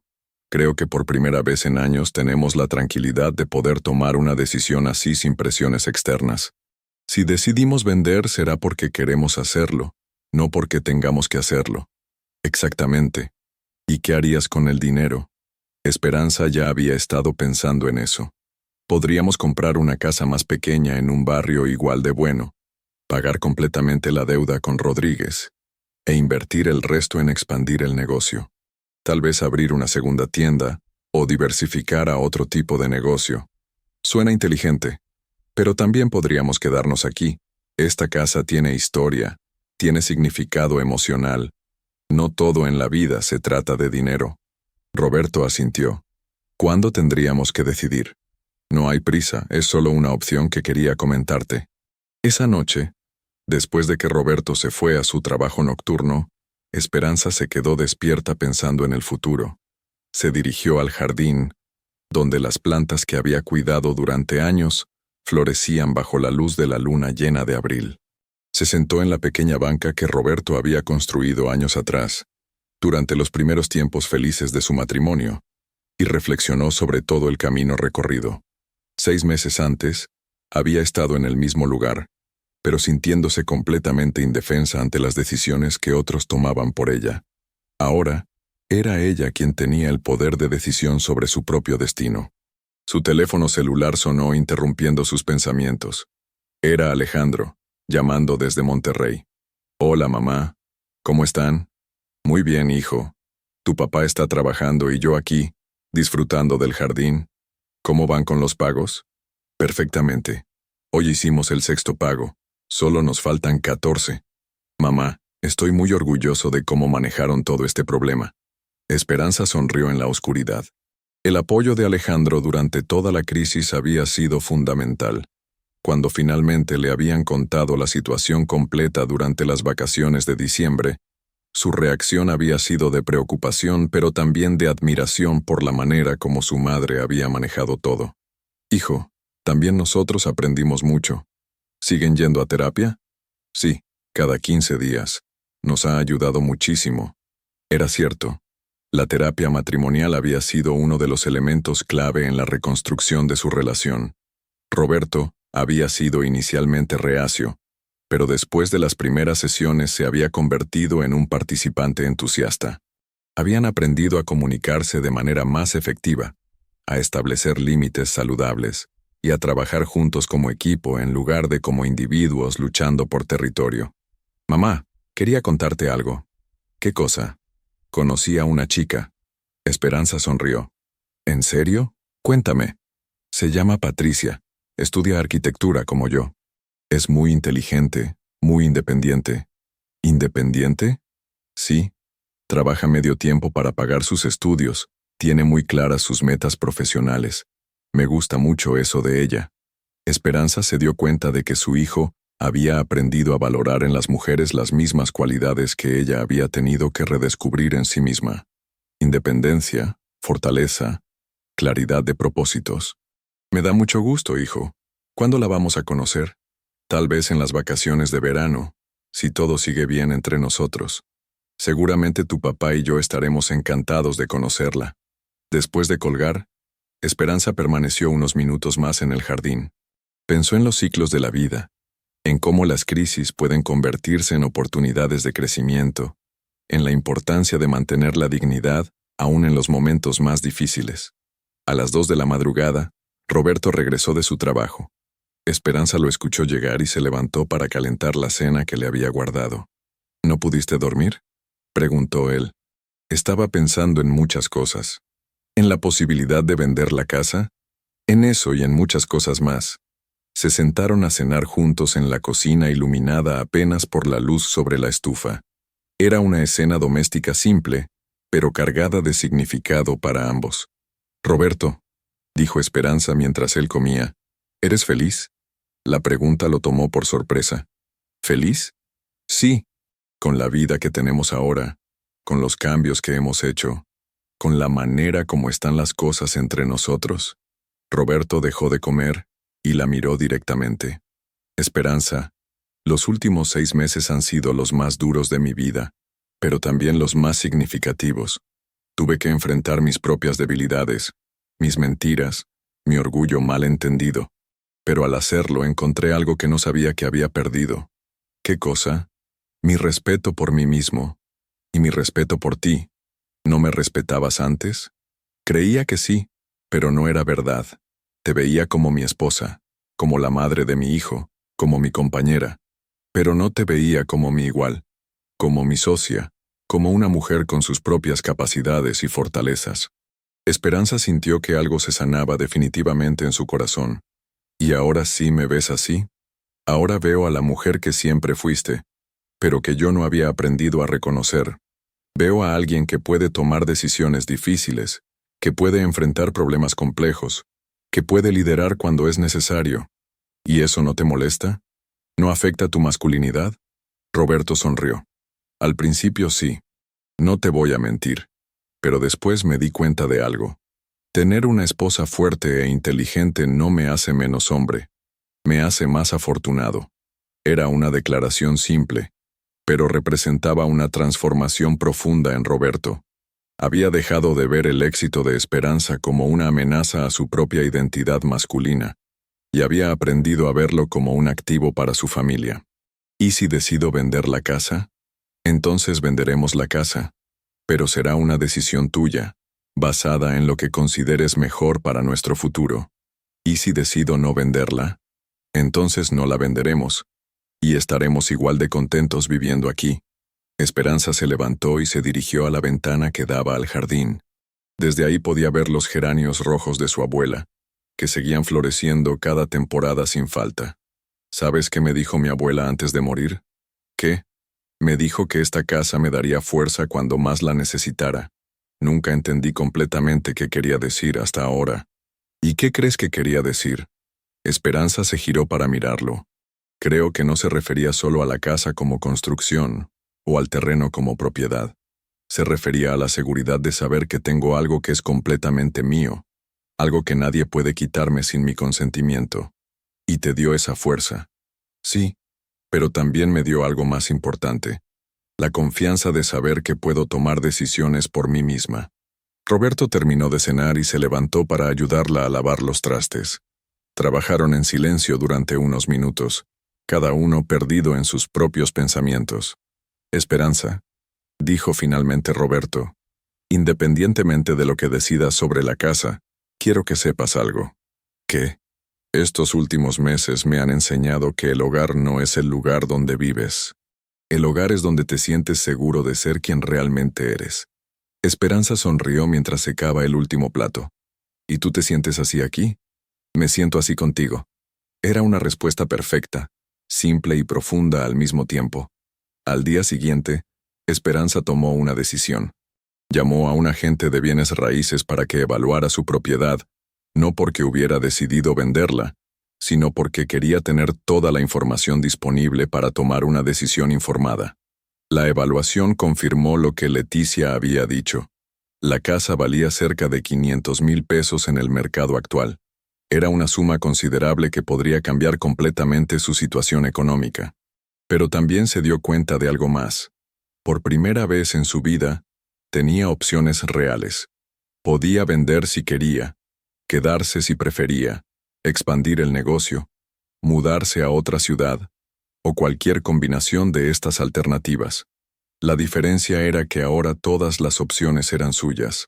S1: Creo que por primera vez en años tenemos la tranquilidad de poder tomar una decisión así sin presiones externas. Si decidimos vender será porque queremos hacerlo, no porque tengamos que hacerlo. Exactamente. ¿Y qué harías con el dinero? Esperanza ya había estado pensando en eso. Podríamos comprar una casa más pequeña en un barrio igual de bueno, pagar completamente la deuda con Rodríguez, e invertir el resto en expandir el negocio. Tal vez abrir una segunda tienda, o diversificar a otro tipo de negocio. Suena inteligente, pero también podríamos quedarnos aquí. Esta casa tiene historia, tiene significado emocional. No todo en la vida se trata de dinero. Roberto asintió. ¿Cuándo tendríamos que decidir? No hay prisa, es solo una opción que quería comentarte. Esa noche, después de que Roberto se fue a su trabajo nocturno, Esperanza se quedó despierta pensando en el futuro. Se dirigió al jardín, donde las plantas que había cuidado durante años florecían bajo la luz de la luna llena de abril. Se sentó en la pequeña banca que Roberto había construido años atrás, durante los primeros tiempos felices de su matrimonio, y reflexionó sobre todo el camino recorrido. 6 meses antes, había estado en el mismo lugar, pero sintiéndose completamente indefensa ante las decisiones que otros tomaban por ella. Ahora, era ella quien tenía el poder de decisión sobre su propio destino. Su teléfono celular sonó interrumpiendo sus pensamientos. Era Alejandro, llamando desde Monterrey. Hola, mamá. ¿Cómo están? Muy bien, hijo. Tu papá está trabajando y yo aquí, disfrutando del jardín. ¿Cómo van con los pagos? Perfectamente. Hoy hicimos el 6º pago. Solo nos faltan 14. Mamá, estoy muy orgulloso de cómo manejaron todo este problema. Esperanza sonrió en la oscuridad. El apoyo de Alejandro durante toda la crisis había sido fundamental. Cuando finalmente le habían contado la situación completa durante las vacaciones de diciembre, su reacción había sido de preocupación, pero también de admiración por la manera como su madre había manejado todo. Hijo, también nosotros aprendimos mucho. ¿Siguen yendo a terapia? Sí, cada 15 días. Nos ha ayudado muchísimo. Era cierto. La terapia matrimonial había sido uno de los elementos clave en la reconstrucción de su relación. Roberto había sido inicialmente reacio, pero después de las primeras sesiones se había convertido en un participante entusiasta. Habían aprendido a comunicarse de manera más efectiva, a establecer límites saludables y a trabajar juntos como equipo en lugar de como individuos luchando por territorio. Mamá, quería contarte algo. ¿Qué cosa? Conocí a una chica. Esperanza sonrió. ¿En serio? Cuéntame. Se llama Patricia. Estudia arquitectura como yo. Es muy inteligente, muy independiente. ¿Independiente? Sí. Trabaja medio tiempo para pagar sus estudios. Tiene muy claras sus metas profesionales. Me gusta mucho eso de ella. Esperanza se dio cuenta de que su hijo había aprendido a valorar en las mujeres las mismas cualidades que ella había tenido que redescubrir en sí misma. Independencia, fortaleza, claridad de propósitos. Me da mucho gusto, hijo. ¿Cuándo la vamos a conocer? Tal vez en las vacaciones de verano, si todo sigue bien entre nosotros. Seguramente tu papá y yo estaremos encantados de conocerla. Después de colgar, Esperanza permaneció unos minutos más en el jardín. Pensó en los ciclos de la vida, en cómo las crisis pueden convertirse en oportunidades de crecimiento, en la importancia de mantener la dignidad aún en los momentos más difíciles. A las 2 de la madrugada, Roberto regresó de su trabajo. Esperanza lo escuchó llegar y se levantó para calentar la cena que le había guardado. ¿No pudiste dormir?, preguntó él. Estaba pensando en muchas cosas. En la posibilidad de vender la casa, en eso y en muchas cosas más. Se sentaron a cenar juntos en la cocina iluminada apenas por la luz sobre la estufa. Era una escena doméstica simple, pero cargada de significado para ambos. Roberto, dijo Esperanza mientras él comía, ¿eres feliz? La pregunta lo tomó por sorpresa. ¿Feliz? Sí, con la vida que tenemos ahora, con los cambios que hemos hecho, con la manera como están las cosas entre nosotros. Roberto dejó de comer y la miró directamente. Esperanza, los últimos 6 meses han sido los más duros de mi vida, pero también los más significativos. Tuve que enfrentar mis propias debilidades, mis mentiras, mi orgullo mal entendido. Pero al hacerlo encontré algo que no sabía que había perdido. ¿Qué cosa? Mi respeto por mí mismo. Y mi respeto por ti. ¿No me respetabas antes? Creía que sí, pero no era verdad. Te veía como mi esposa, como la madre de mi hijo, como mi compañera. Pero no te veía como mi igual, como mi socia, como una mujer con sus propias capacidades y fortalezas. Esperanza sintió que algo se sanaba definitivamente en su corazón. ¿Y ahora sí me ves así? Ahora veo a la mujer que siempre fuiste, pero que yo no había aprendido a reconocer. Veo a alguien que puede tomar decisiones difíciles, que puede enfrentar problemas complejos, que puede liderar cuando es necesario. ¿Y eso no te molesta? ¿No afecta tu masculinidad? Roberto sonrió. Al principio sí. No te voy a mentir. Pero después me di cuenta de algo. Tener una esposa fuerte e inteligente no me hace menos hombre. Me hace más afortunado. Era una declaración simple, pero representaba una transformación profunda en Roberto. Había dejado de ver el éxito de Esperanza como una amenaza a su propia identidad masculina, y había aprendido a verlo como un activo para su familia. ¿Y si decido vender la casa? Entonces venderemos la casa, pero será una decisión tuya, basada en lo que consideres mejor para nuestro futuro. ¿Y si decido no venderla? Entonces no la venderemos, y estaremos igual de contentos viviendo aquí. Esperanza se levantó y se dirigió a la ventana que daba al jardín. Desde ahí podía ver los geranios rojos de su abuela, que seguían floreciendo cada temporada sin falta. ¿Sabes qué me dijo mi abuela antes de morir? ¿Qué? Me dijo que esta casa me daría fuerza cuando más la necesitara. Nunca entendí completamente qué quería decir hasta ahora. ¿Y qué crees que quería decir? Esperanza se giró para mirarlo. Creo que no se refería solo a la casa como construcción, o al terreno como propiedad. Se refería a la seguridad de saber que tengo algo que es completamente mío, algo que nadie puede quitarme sin mi consentimiento. Y te dio esa fuerza. Sí, pero también me dio algo más importante. La confianza de saber que puedo tomar decisiones por mí misma. Roberto terminó de cenar y se levantó para ayudarla a lavar los trastes. Trabajaron en silencio durante unos minutos, cada uno perdido en sus propios pensamientos. Esperanza, dijo finalmente Roberto, independientemente de lo que decidas sobre la casa, quiero que sepas algo. ¿Qué? Estos últimos meses me han enseñado que el hogar no es el lugar donde vives. El hogar es donde te sientes seguro de ser quien realmente eres. Esperanza sonrió mientras secaba el último plato. ¿Y tú te sientes así aquí? Me siento así contigo. Era una respuesta perfecta, simple y profunda al mismo tiempo. Al día siguiente, Esperanza tomó una decisión. Llamó a un agente de bienes raíces para que evaluara su propiedad, no porque hubiera decidido venderla, sino porque quería tener toda la información disponible para tomar una decisión informada. La evaluación confirmó lo que Leticia había dicho. La casa valía cerca de 500,000 pesos en el mercado actual. Era una suma considerable que podría cambiar completamente su situación económica. Pero también se dio cuenta de algo más. Por primera vez en su vida, tenía opciones reales. Podía vender si quería, quedarse si prefería, expandir el negocio, mudarse a otra ciudad, o cualquier combinación de estas alternativas. La diferencia era que ahora todas las opciones eran suyas.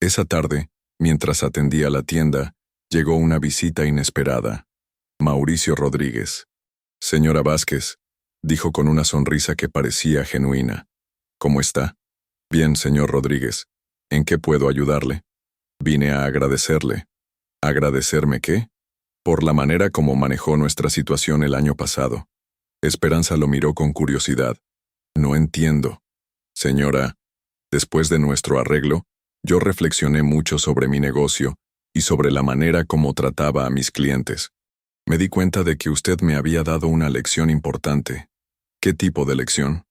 S1: Esa tarde, mientras atendía la tienda, llegó una visita inesperada. Mauricio Rodríguez. Señora Vázquez, dijo con una sonrisa que parecía genuina. ¿Cómo está? Bien, señor Rodríguez. ¿En qué puedo ayudarle? Vine a agradecerle. ¿Agradecerme qué? Por la manera como manejó nuestra situación el año pasado. Esperanza lo miró con curiosidad. No entiendo. Señora, después de nuestro arreglo, yo reflexioné mucho sobre mi negocio y sobre la manera como trataba a mis clientes. Me di cuenta de que usted me había dado una lección importante. ¿Qué tipo de lección?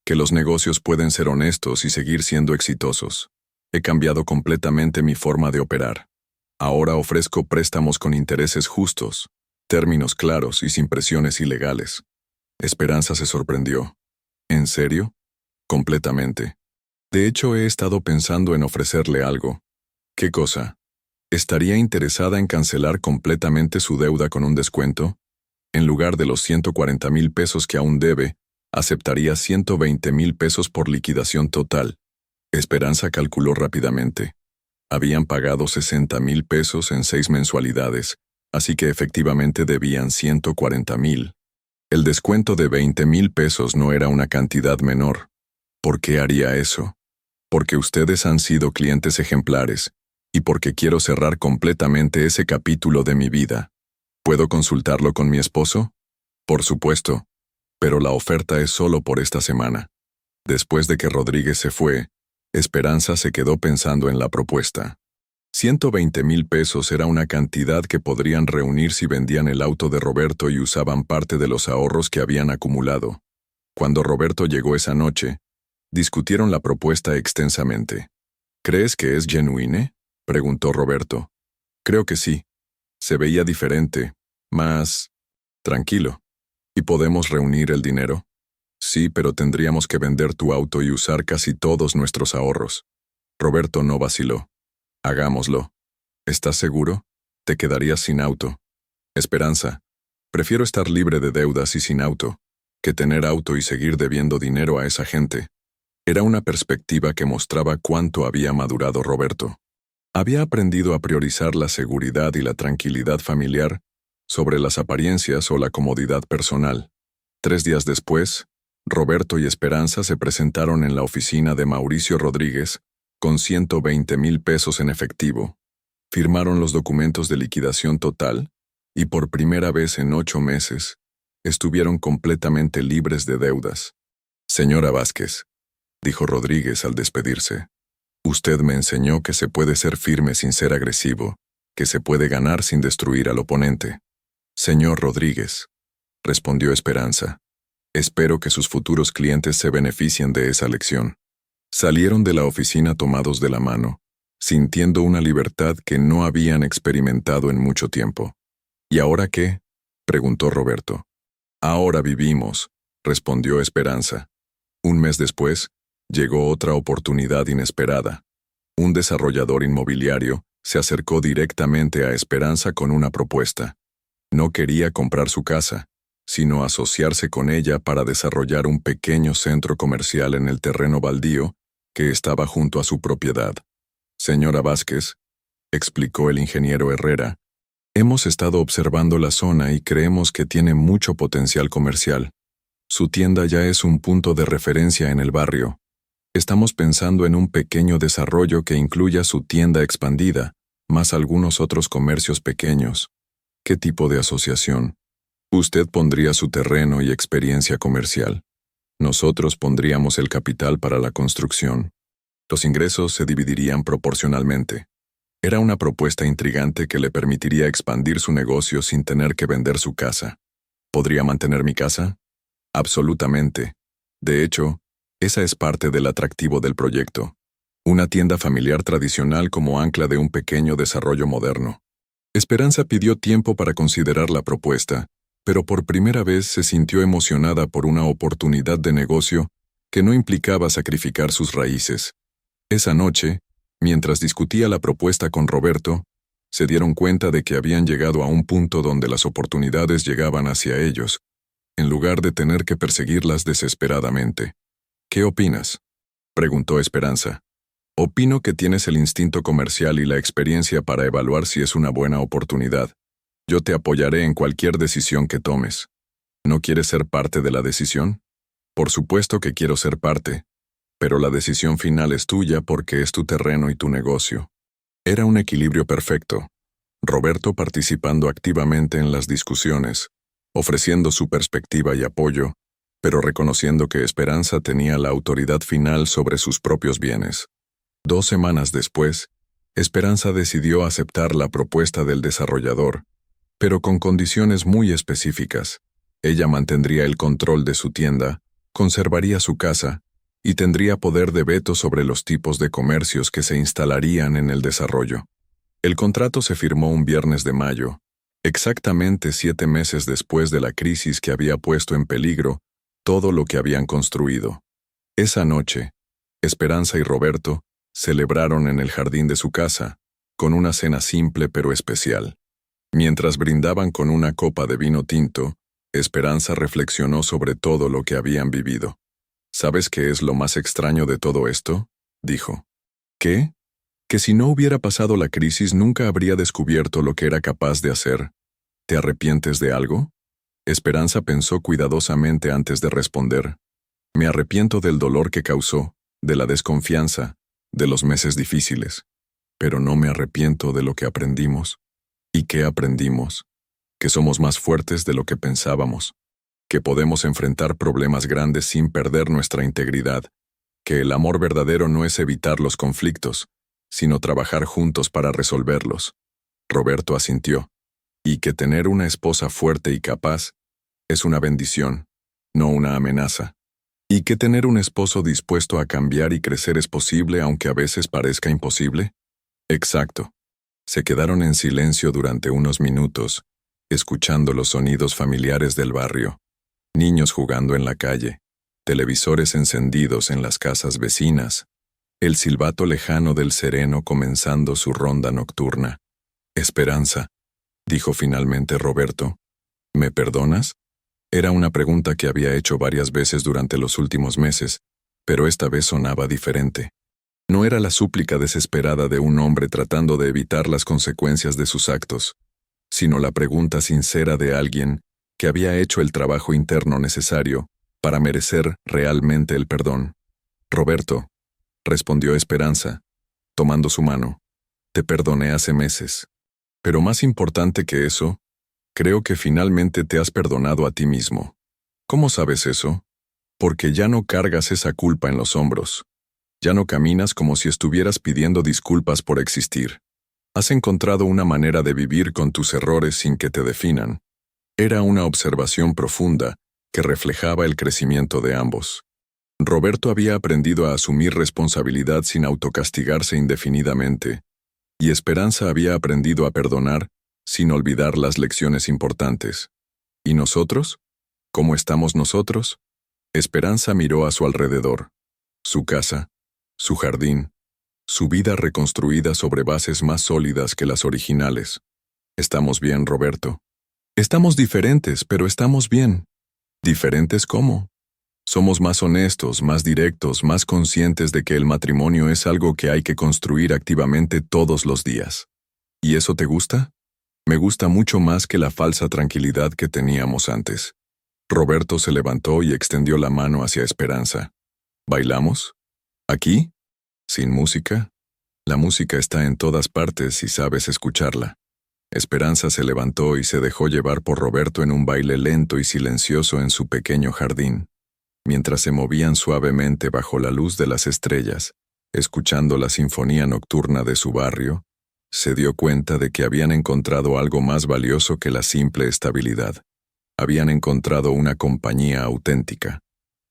S1: Que los negocios pueden ser honestos y seguir siendo exitosos. He cambiado completamente mi forma de operar. Ahora ofrezco préstamos con intereses justos, términos claros y sin presiones ilegales. Esperanza se sorprendió. ¿En serio? Completamente. De hecho, he estado pensando en ofrecerle algo. ¿Qué cosa? ¿Estaría interesada en cancelar completamente su deuda con un descuento? En lugar de los 140,000 pesos que aún debe, aceptaría 120,000 pesos por liquidación total. Esperanza calculó rápidamente. Habían pagado 60,000 pesos en 6 mensualidades, así que efectivamente debían 140,000. El descuento de 20,000 pesos no era una cantidad menor. ¿Por qué haría eso? Porque ustedes han sido clientes ejemplares, y porque quiero cerrar completamente ese capítulo de mi vida. ¿Puedo consultarlo con mi esposo? Por supuesto, pero la oferta es solo por esta semana. Después de que Rodríguez se fue, Esperanza se quedó pensando en la propuesta. 120,000 pesos era una cantidad que podrían reunir si vendían el auto de Roberto y usaban parte de los ahorros que habían acumulado. Cuando Roberto llegó esa noche, discutieron la propuesta extensamente. ¿Crees que es genuine?, preguntó Roberto. Creo que sí. Se veía diferente, más tranquilo. ¿Y podemos reunir el dinero? Sí, pero tendríamos que vender tu auto y usar casi todos nuestros ahorros. Roberto no vaciló. Hagámoslo. ¿Estás seguro? Te quedarías sin auto. Esperanza, prefiero estar libre de deudas y sin auto, que tener auto y seguir debiendo dinero a esa gente. Era una perspectiva que mostraba cuánto había madurado Roberto. Había aprendido a priorizar la seguridad y la tranquilidad familiar sobre las apariencias o la comodidad personal. 3 días después, Roberto y Esperanza se presentaron en la oficina de Mauricio Rodríguez con 120,000 pesos en efectivo. Firmaron los documentos de liquidación total y por primera vez en 8 meses, estuvieron completamente libres de deudas. Señora Vázquez, dijo Rodríguez al despedirse, usted me enseñó que se puede ser firme sin ser agresivo, que se puede ganar sin destruir al oponente. Señor Rodríguez, respondió Esperanza, espero que sus futuros clientes se beneficien de esa lección. Salieron de la oficina tomados de la mano, sintiendo una libertad que no habían experimentado en mucho tiempo. ¿Y ahora qué?, preguntó Roberto. Ahora vivimos, respondió Esperanza. Un mes después, llegó otra oportunidad inesperada. Un desarrollador inmobiliario se acercó directamente a Esperanza con una propuesta. No quería comprar su casa, sino asociarse con ella para desarrollar un pequeño centro comercial en el terreno baldío que estaba junto a su propiedad. Señora Vázquez, explicó el ingeniero Herrera, hemos estado observando la zona y creemos que tiene mucho potencial comercial. Su tienda ya es un punto de referencia en el barrio. Estamos pensando en un pequeño desarrollo que incluya su tienda expandida, más algunos otros comercios pequeños. ¿Qué tipo de asociación? Usted pondría su terreno y experiencia comercial. Nosotros pondríamos el capital para la construcción. Los ingresos se dividirían proporcionalmente. Era una propuesta intrigante que le permitiría expandir su negocio sin tener que vender su casa. ¿Podría mantener mi casa? Absolutamente. De hecho, esa es parte del atractivo del proyecto. Una tienda familiar tradicional como ancla de un pequeño desarrollo moderno. Esperanza pidió tiempo para considerar la propuesta, pero por primera vez se sintió emocionada por una oportunidad de negocio que no implicaba sacrificar sus raíces. Esa noche, mientras discutía la propuesta con Roberto, se dieron cuenta de que habían llegado a un punto donde las oportunidades llegaban hacia ellos, en lugar de tener que perseguirlas desesperadamente. ¿Qué opinas?, preguntó Esperanza. Opino que tienes el instinto comercial y la experiencia para evaluar si es una buena oportunidad. Yo te apoyaré en cualquier decisión que tomes. ¿No quieres ser parte de la decisión? Por supuesto que quiero ser parte, pero la decisión final es tuya porque es tu terreno y tu negocio. Era un equilibrio perfecto. Roberto participando activamente en las discusiones, ofreciendo su perspectiva y apoyo, pero reconociendo que Esperanza tenía la autoridad final sobre sus propios bienes. 2 semanas después, Esperanza decidió aceptar la propuesta del desarrollador, pero con condiciones muy específicas. Ella mantendría el control de su tienda, conservaría su casa, y tendría poder de veto sobre los tipos de comercios que se instalarían en el desarrollo. El contrato se firmó un viernes de mayo, exactamente 7 meses después de la crisis que había puesto en peligro todo lo que habían construido. Esa noche, Esperanza y Roberto celebraron en el jardín de su casa, con una cena simple pero especial. Mientras brindaban con una copa de vino tinto, Esperanza reflexionó sobre todo lo que habían vivido. ¿Sabes qué es lo más extraño de todo esto?, dijo. ¿Qué? Que si no hubiera pasado la crisis nunca habría descubierto lo que era capaz de hacer. ¿Te arrepientes de algo? Esperanza pensó cuidadosamente antes de responder. Me arrepiento del dolor que causó, de la desconfianza, de los meses difíciles. Pero no me arrepiento de lo que aprendimos. ¿Y qué aprendimos? Que somos más fuertes de lo que pensábamos. Que podemos enfrentar problemas grandes sin perder nuestra integridad. Que el amor verdadero no es evitar los conflictos, sino trabajar juntos para resolverlos. Roberto asintió. Y que tener una esposa fuerte y capaz es una bendición, no una amenaza. Y que tener un esposo dispuesto a cambiar y crecer es posible aunque a veces parezca imposible. Exacto. Se quedaron en silencio durante unos minutos, escuchando los sonidos familiares del barrio. Niños jugando en la calle, televisores encendidos en las casas vecinas, el silbato lejano del sereno comenzando su ronda nocturna. Esperanza, dijo finalmente Roberto. ¿Me perdonas? Era una pregunta que había hecho varias veces durante los últimos meses, pero esta vez sonaba diferente. No era la súplica desesperada de un hombre tratando de evitar las consecuencias de sus actos, sino la pregunta sincera de alguien que había hecho el trabajo interno necesario para merecer realmente el perdón. Roberto, respondió Esperanza, tomando su mano, te perdoné hace meses. Pero más importante que eso, creo que finalmente te has perdonado a ti mismo. ¿Cómo sabes eso? Porque ya no cargas esa culpa en los hombros. Ya no caminas como si estuvieras pidiendo disculpas por existir. Has encontrado una manera de vivir con tus errores sin que te definan. Era una observación profunda que reflejaba el crecimiento de ambos. Roberto había aprendido a asumir responsabilidad sin autocastigarse indefinidamente, y Esperanza había aprendido a perdonar sin olvidar las lecciones importantes. ¿Y nosotros? ¿Cómo estamos nosotros? Esperanza miró a su alrededor. Su casa, su jardín, su vida reconstruida sobre bases más sólidas que las originales. ¿Estamos bien, Roberto? Estamos diferentes, pero estamos bien. ¿Diferentes cómo? Somos más honestos, más directos, más conscientes de que el matrimonio es algo que hay que construir activamente todos los días. ¿Y eso te gusta? Me gusta mucho más que la falsa tranquilidad que teníamos antes. Roberto se levantó y extendió la mano hacia Esperanza. ¿Bailamos? ¿Aquí? ¿Sin música? La música está en todas partes si sabes escucharla. Esperanza se levantó y se dejó llevar por Roberto en un baile lento y silencioso en su pequeño jardín. Mientras se movían suavemente bajo la luz de las estrellas, escuchando la sinfonía nocturna de su barrio, se dio cuenta de que habían encontrado algo más valioso que la simple estabilidad. Habían encontrado una compañía auténtica.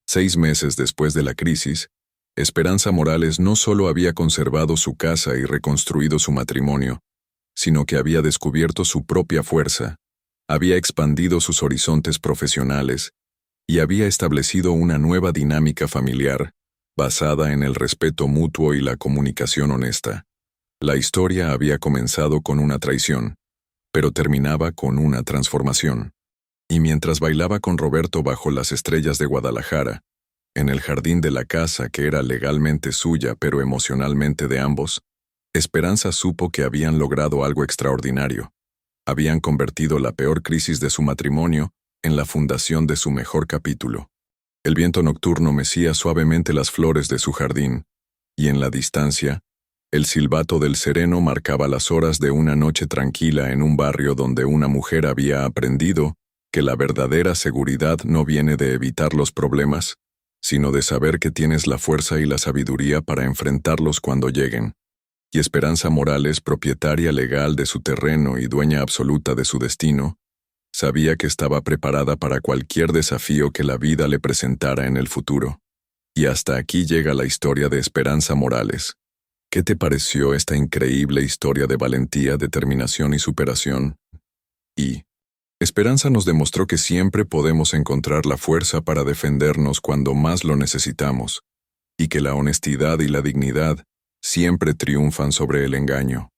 S1: 6 meses después de la crisis, Esperanza Morales no solo había conservado su casa y reconstruido su matrimonio, sino que había descubierto su propia fuerza, había expandido sus horizontes profesionales y había establecido una nueva dinámica familiar basada en el respeto mutuo y la comunicación honesta. La historia había comenzado con una traición, pero terminaba con una transformación. Y mientras bailaba con Roberto bajo las estrellas de Guadalajara, en el jardín de la casa que era legalmente suya pero emocionalmente de ambos, Esperanza supo que habían logrado algo extraordinario. Habían convertido la peor crisis de su matrimonio en la fundación de su mejor capítulo. El viento nocturno mecía suavemente las flores de su jardín, y en la distancia, el silbato del sereno marcaba las horas de una noche tranquila en un barrio donde una mujer había aprendido que la verdadera seguridad no viene de evitar los problemas, sino de saber que tienes la fuerza y la sabiduría para enfrentarlos cuando lleguen. y Esperanza Morales, propietaria legal de su terreno y dueña absoluta de su destino, sabía que estaba preparada para cualquier desafío que la vida le presentara en el futuro. Y hasta aquí llega la historia de Esperanza Morales. ¿Qué te pareció esta increíble historia de valentía, determinación y superación? Y Esperanza nos demostró que siempre podemos encontrar la fuerza para defendernos cuando más lo necesitamos, y que la honestidad y la dignidad siempre triunfan sobre el engaño.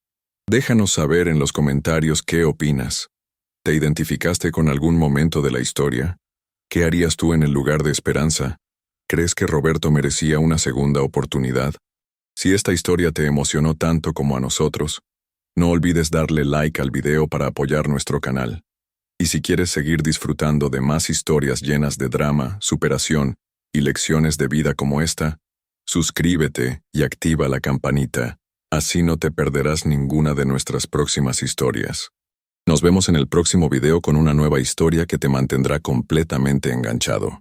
S1: Déjanos saber en los comentarios qué opinas. ¿Te identificaste con algún momento de la historia? ¿Qué harías tú en el lugar de Esperanza? ¿Crees que Roberto merecía una segunda oportunidad? Si esta historia te emocionó tanto como a nosotros, no olvides darle like al video para apoyar nuestro canal. Y si quieres seguir disfrutando de más historias llenas de drama, superación y lecciones de vida como esta, suscríbete y activa la campanita, así no te perderás ninguna de nuestras próximas historias. Nos vemos en el próximo video con una nueva historia que te mantendrá completamente enganchado.